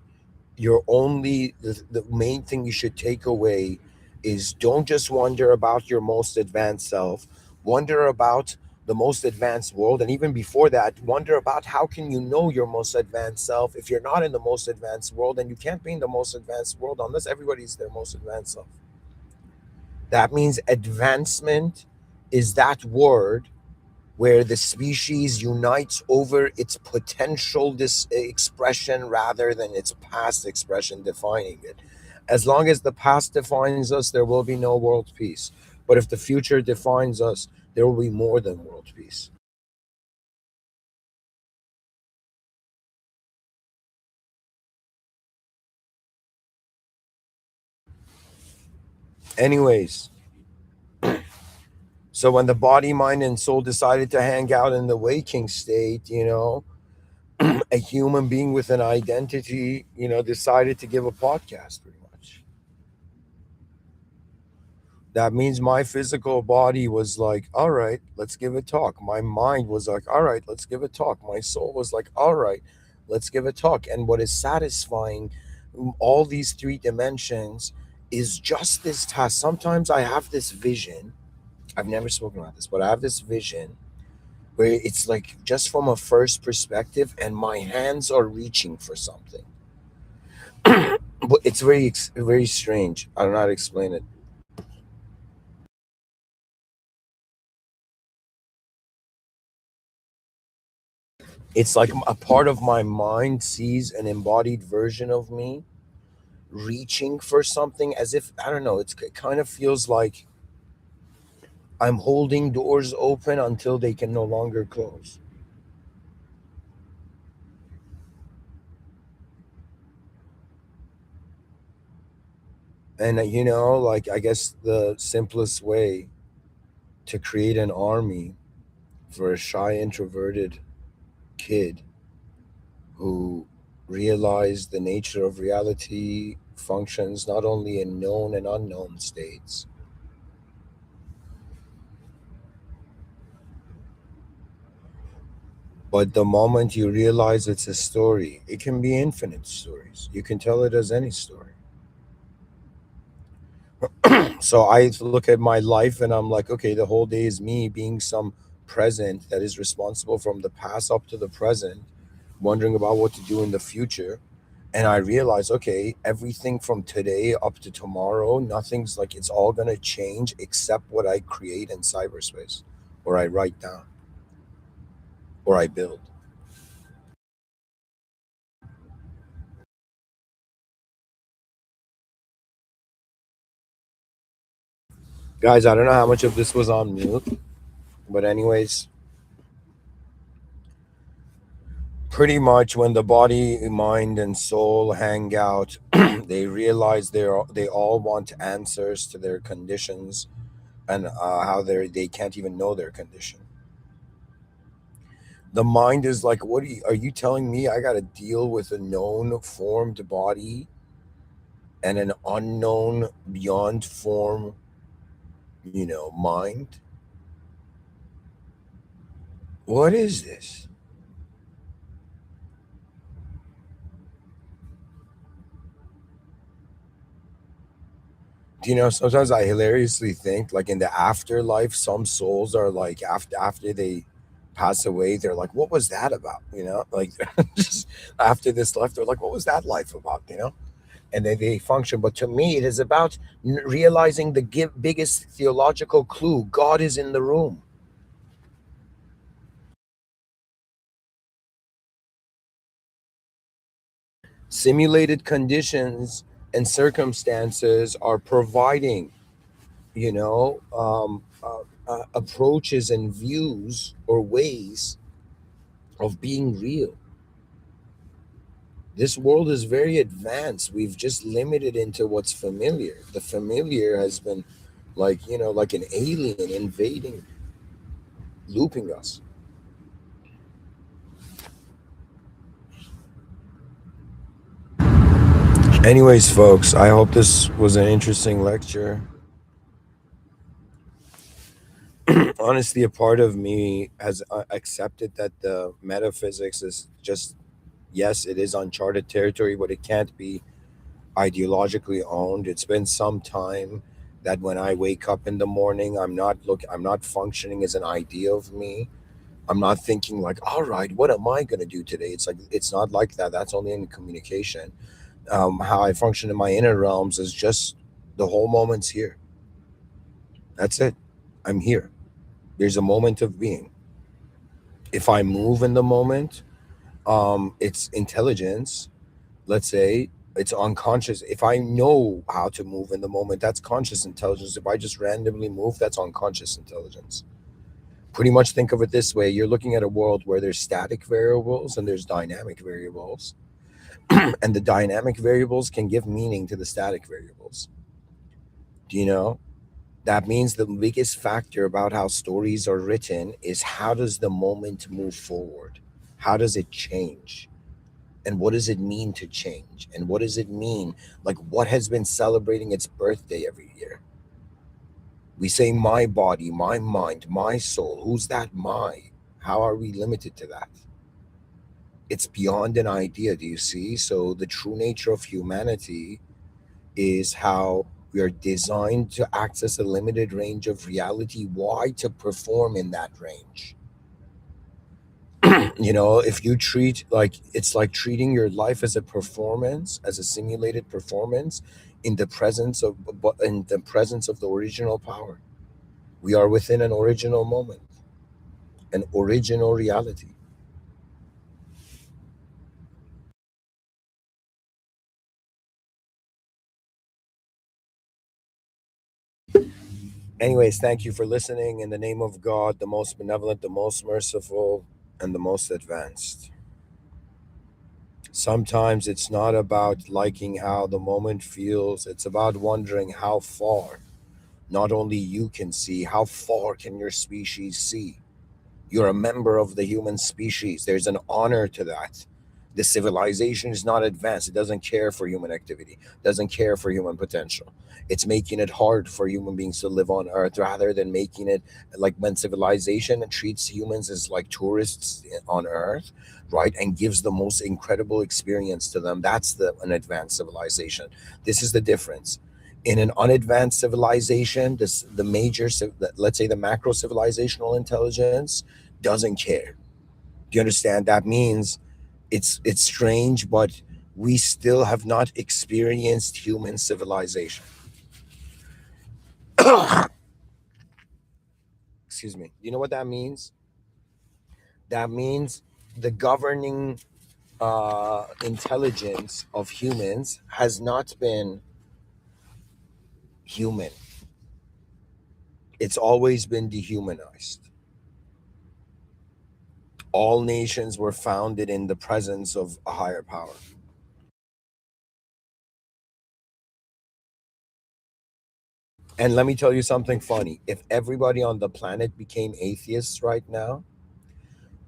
the main thing you should take away is don't just wonder about your most advanced self, wonder about the most advanced world, and even before that, wonder about how can you know your most advanced self if you're not in the most advanced world, and you can't be in the most advanced world unless everybody's their most advanced self. That means advancement is that word where the species unites over its potential this expression rather than its past expression defining it. As long as the past defines us, there will be no world peace. But if the future defines us, there will be more than world peace. Anyways, so when the body, mind, and soul decided to hang out in the waking state, a human being with an identity, decided to give a podcast pretty much. That means my physical body was like, all right, let's give a talk. My mind was like, all right, let's give a talk. My soul was like, all right, let's give a talk. And what is satisfying, all these three dimensions, is just this task. Sometimes I have this vision. I've never spoken about this, but I have this vision where it's like just from a first perspective and my hands are reaching for something. But it's very strange. I don't know how to explain it. It's like a part of my mind sees an embodied version of me reaching for something, as if, I don't know, it kind of feels like I'm holding doors open until they can no longer close. And like, I guess the simplest way to create an army for a shy introverted kid who realized the nature of reality functions not only in known and unknown states. But the moment you realize it's a story, it can be infinite stories. You can tell it as any story. So I look at my life and I'm like, okay, the whole day is me being some present that is responsible from the past up to the present, wondering about what to do in the future. And I realize, okay, everything from today up to tomorrow, nothing's like it's all gonna change except what I create in cyberspace, or I write down, or I build. Guys, I don't know how much of this was on mute, but anyways, pretty much when the body, mind, and soul hang out, they realize they all want answers to their conditions and how they can't even know their condition. The mind is like, are you telling me I got to deal with a known formed body and an unknown beyond form, mind? What is this? Sometimes I hilariously think like in the afterlife, some souls are like after they pass away, they're like, what was that about? Like just after this life, they're like, what was that life about? And they function. But to me, it is about realizing the biggest theological clue: God is in the room. Simulated conditions and circumstances are providing, approaches and views or ways of being real. This world is very advanced. We've just limited into what's familiar. The familiar has been like, like an alien invading, looping us. Anyways, folks, I hope this was an interesting lecture. Honestly, a part of me has accepted that the metaphysics is just, yes, it is uncharted territory, but it can't be ideologically owned. It's been some time that when I wake up in the morning, I'm not functioning as an idea of me. I'm not thinking like, all right, what am I gonna do today? It's like it's not like that. That's only in communication. How I function in my inner realms is just the whole moment's here. That's it. I'm here. There's a moment of being. If I move in the moment, it's intelligence. Let's say it's unconscious. If I know how to move in the moment, that's conscious intelligence. If I just randomly move, that's unconscious intelligence. Pretty much think of it this way: you're looking at a world where there's static variables and there's dynamic variables, and the dynamic variables can give meaning to the static variables. Do you know? That means the biggest factor about how stories are written is how does the moment move forward? How does it change? And what does it mean to change? And what does it mean? Like, what has been celebrating its birthday every year? We say my body, my mind, my soul. Who's that my? How are we limited to that? It's beyond an idea, do you see? So, the true nature of humanity is how we are designed to access a limited range of reality. Why? To perform in that range. If you treat like it's like treating your life as a performance, as a simulated performance in the presence of the original power. We are within an original moment, an original reality. Anyways, thank you for listening. In the name of God, the most benevolent, the most merciful, and the most advanced. Sometimes it's not about liking how the moment feels, it's about wondering how far not only you can see, how far can your species see? You're a member of the human species. There's an honor to that. The civilization is not advanced. It doesn't care for human activity, doesn't care for human potential. It's making it hard for human beings to live on Earth rather than making it like when civilization treats humans as like tourists on Earth, right? And gives the most incredible experience to them. That's an advanced civilization. This is the difference. In an unadvanced civilization, the let's say the macro civilizational intelligence doesn't care. Do you understand? That means it's strange, but we still have not experienced human civilization. Excuse me. You know what that means? That means the governing intelligence of humans has not been human. It's always been dehumanized. All nations were founded in the presence of a higher power. And let me tell you something funny. If everybody on the planet became atheists right now,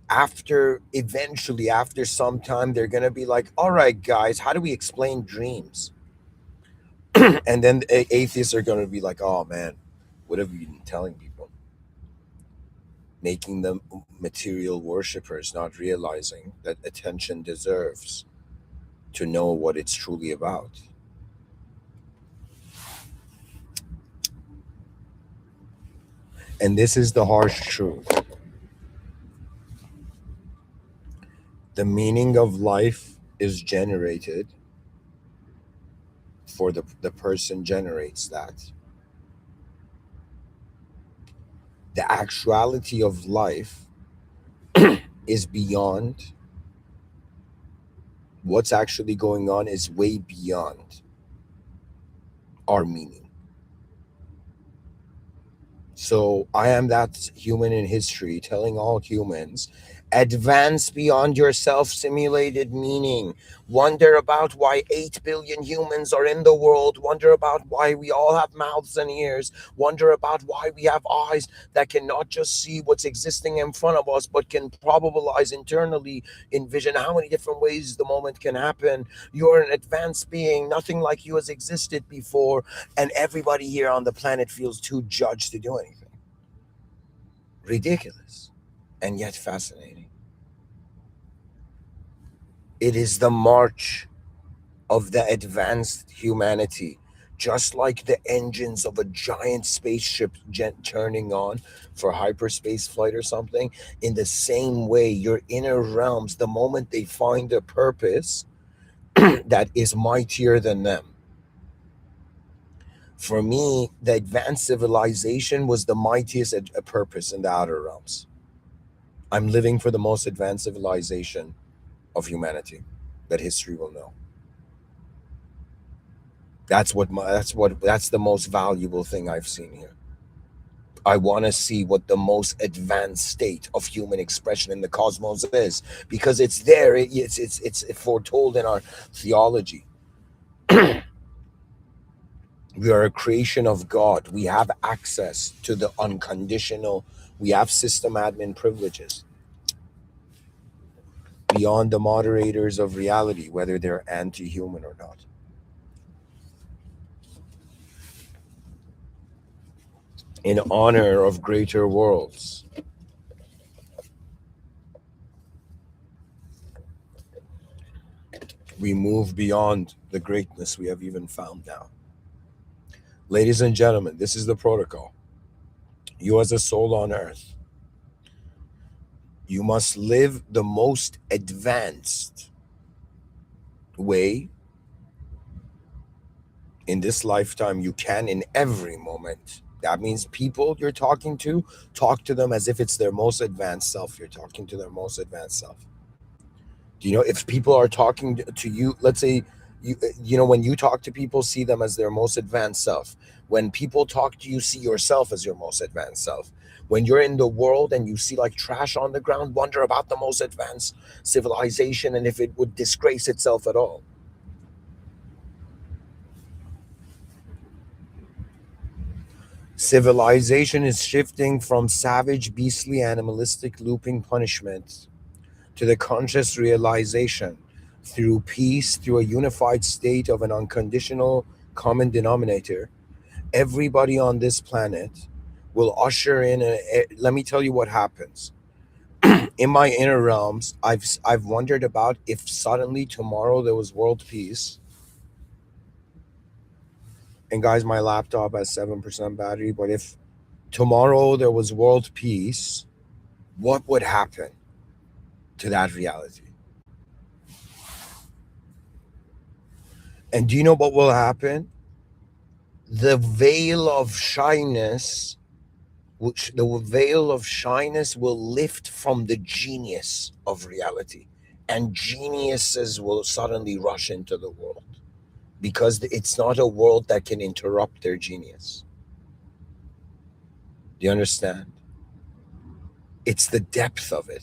after some time, they're going to be like, all right, guys, how do we explain dreams? And then atheists are going to be like, oh man, what have you been telling people? Making them material worshippers, not realizing that attention deserves to know what it's truly about. And this is the harsh truth. The meaning of life is generated for the person generates that. The actuality of life is beyond what's actually going on, is way beyond our meaning. So I am that human in history telling all humans, advance beyond your self simulated meaning. Wonder about why 8 billion humans are in the world. Wonder about why we all have mouths and ears. Wonder about why we have eyes that can not just see what's existing in front of us, but can probabilize internally, envision how many different ways the moment can happen. You're an advanced being. Nothing like you has existed before, and everybody here on the planet feels too judged to do anything. Ridiculous and yet fascinating. It is the march of the advanced humanity, just like the engines of a giant spaceship turning on for hyperspace flight or something. In the same way, your inner realms, the moment they find a purpose that is mightier than them. For me, the advanced civilization was the mightiest purpose in the outer realms. I'm living for the most advanced civilization of humanity that history will know. That's the most valuable thing I've seen here. I want to see what the most advanced state of human expression in the cosmos is, because it's there. It's foretold in our theology. We are a creation of God. We have access to the unconditional. We have system admin privileges beyond the moderators of reality, whether they're anti-human or not. In honor of greater worlds, we move beyond the greatness we have even found now. Ladies and gentlemen, this is the protocol. You, as a soul on earth, you must live the most advanced way in this lifetime you can, in every moment. That means people you're talking to, talk to them as if it's their most advanced self. You're talking to their most advanced self. Do you know, if people are talking to you, let's say when you talk to people, see them as their most advanced self. When people talk to you, see yourself as your most advanced self. When you're in the world and you see like trash on the ground, wonder about the most advanced civilization and if it would disgrace itself at all. Civilization is shifting from savage, beastly, animalistic, looping punishment to the conscious realization through peace, through a unified state of an unconditional common denominator. Everybody on this planet will usher in let me tell you what happens. In my inner realms, I've wondered about if suddenly tomorrow there was world peace, And guys, my laptop has 7% battery. But if tomorrow there was world peace, what would happen to that reality? And do you know what will happen? The veil of shyness, which the veil of shyness will lift from the genius of reality. And geniuses will suddenly rush into the world because it's not a world that can interrupt their genius. Do you understand? It's the depth of it.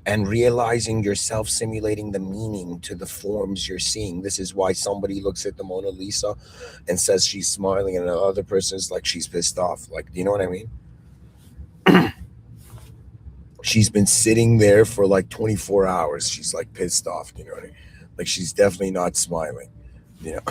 And realizing yourself simulating the meaning to the forms you're seeing. This is why somebody looks at the Mona Lisa and says she's smiling, and the other person is like she's pissed off. Like, do you know what I mean? She's been sitting there for like 24 hours. She's like pissed off. You know what I mean? Like, she's definitely not smiling. You know?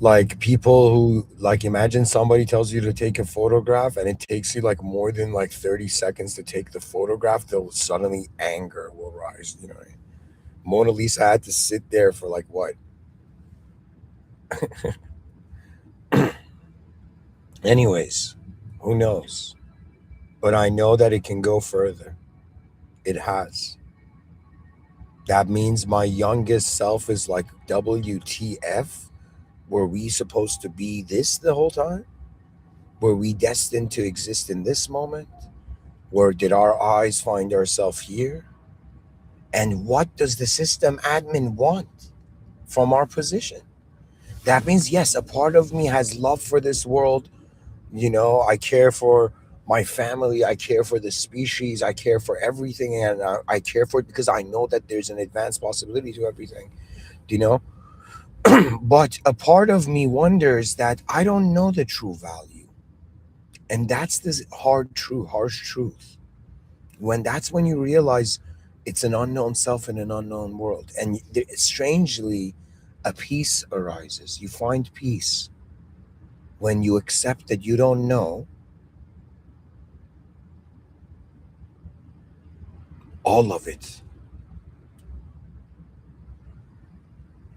Like, people who, like, imagine somebody tells you to take a photograph and it takes you like more than like 30 seconds to take the photograph, they'll suddenly anger will rise. You know what I mean? Mona Lisa had to sit there for like what? Anyways, who knows? But I know that it can go further. It has. That means my youngest self is like, WTF? Were we supposed to be this the whole time? Were we destined to exist in this moment? Or did our eyes find ourselves here? And what does the system admin want from our position? That means, yes, a part of me has love for this world. You know, I care for my family. I care for the species. I care for everything. And I care for it because I know that there's an advanced possibility to everything. Do you know? But a part of me wonders that I don't know the true value. And that's this hard truth, harsh truth. That's when you realize it's an unknown self in an unknown world. And strangely, a peace arises. You find peace when you accept that you don't know all of it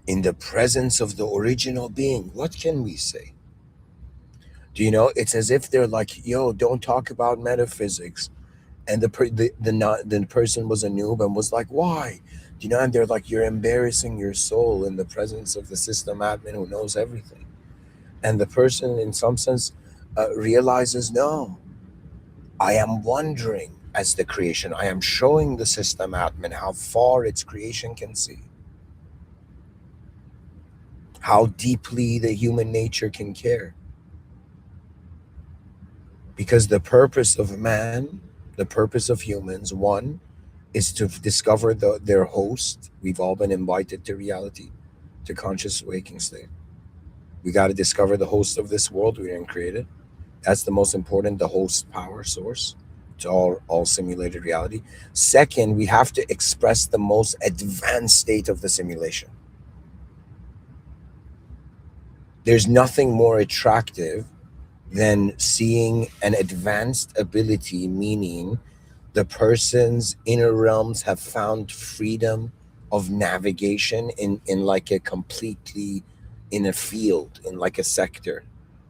in the presence of the original being. What can we say? Do you know? It's as if they're like, "Yo, don't talk about metaphysics." And the person was a noob and was like, "Why?" Do you know? And they're like, "You're embarrassing your soul in the presence of the system admin who knows everything." And the person, in some sense, realizes, "No, I am wondering as the creation. I am showing the system admin how far its creation can see, how deeply the human nature can care." Because the purpose of man, the purpose of humans, one, is to discover their host. We've all been invited to reality, to conscious waking state. We got to discover the host of this world. We didn't create it. That's the most important, the host power source to all simulated reality. Second, we have to express the most advanced state of the simulation. There's nothing more attractive than seeing an advanced ability, meaning the person's inner realms have found freedom of navigation in like a completely, in a field, in like a sector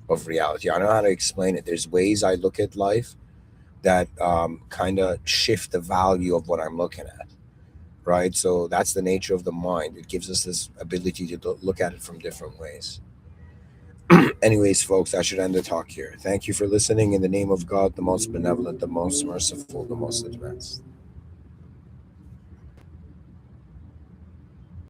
of reality. I don't know how to explain it. There's ways I look at life that kind of shift the value of what I'm looking at, right? So that's the nature of the mind. It gives us this ability to look at it from different ways. Anyways, folks, I should end the talk here. Thank you for listening. In the name of God, the most benevolent, the most merciful, the most advanced.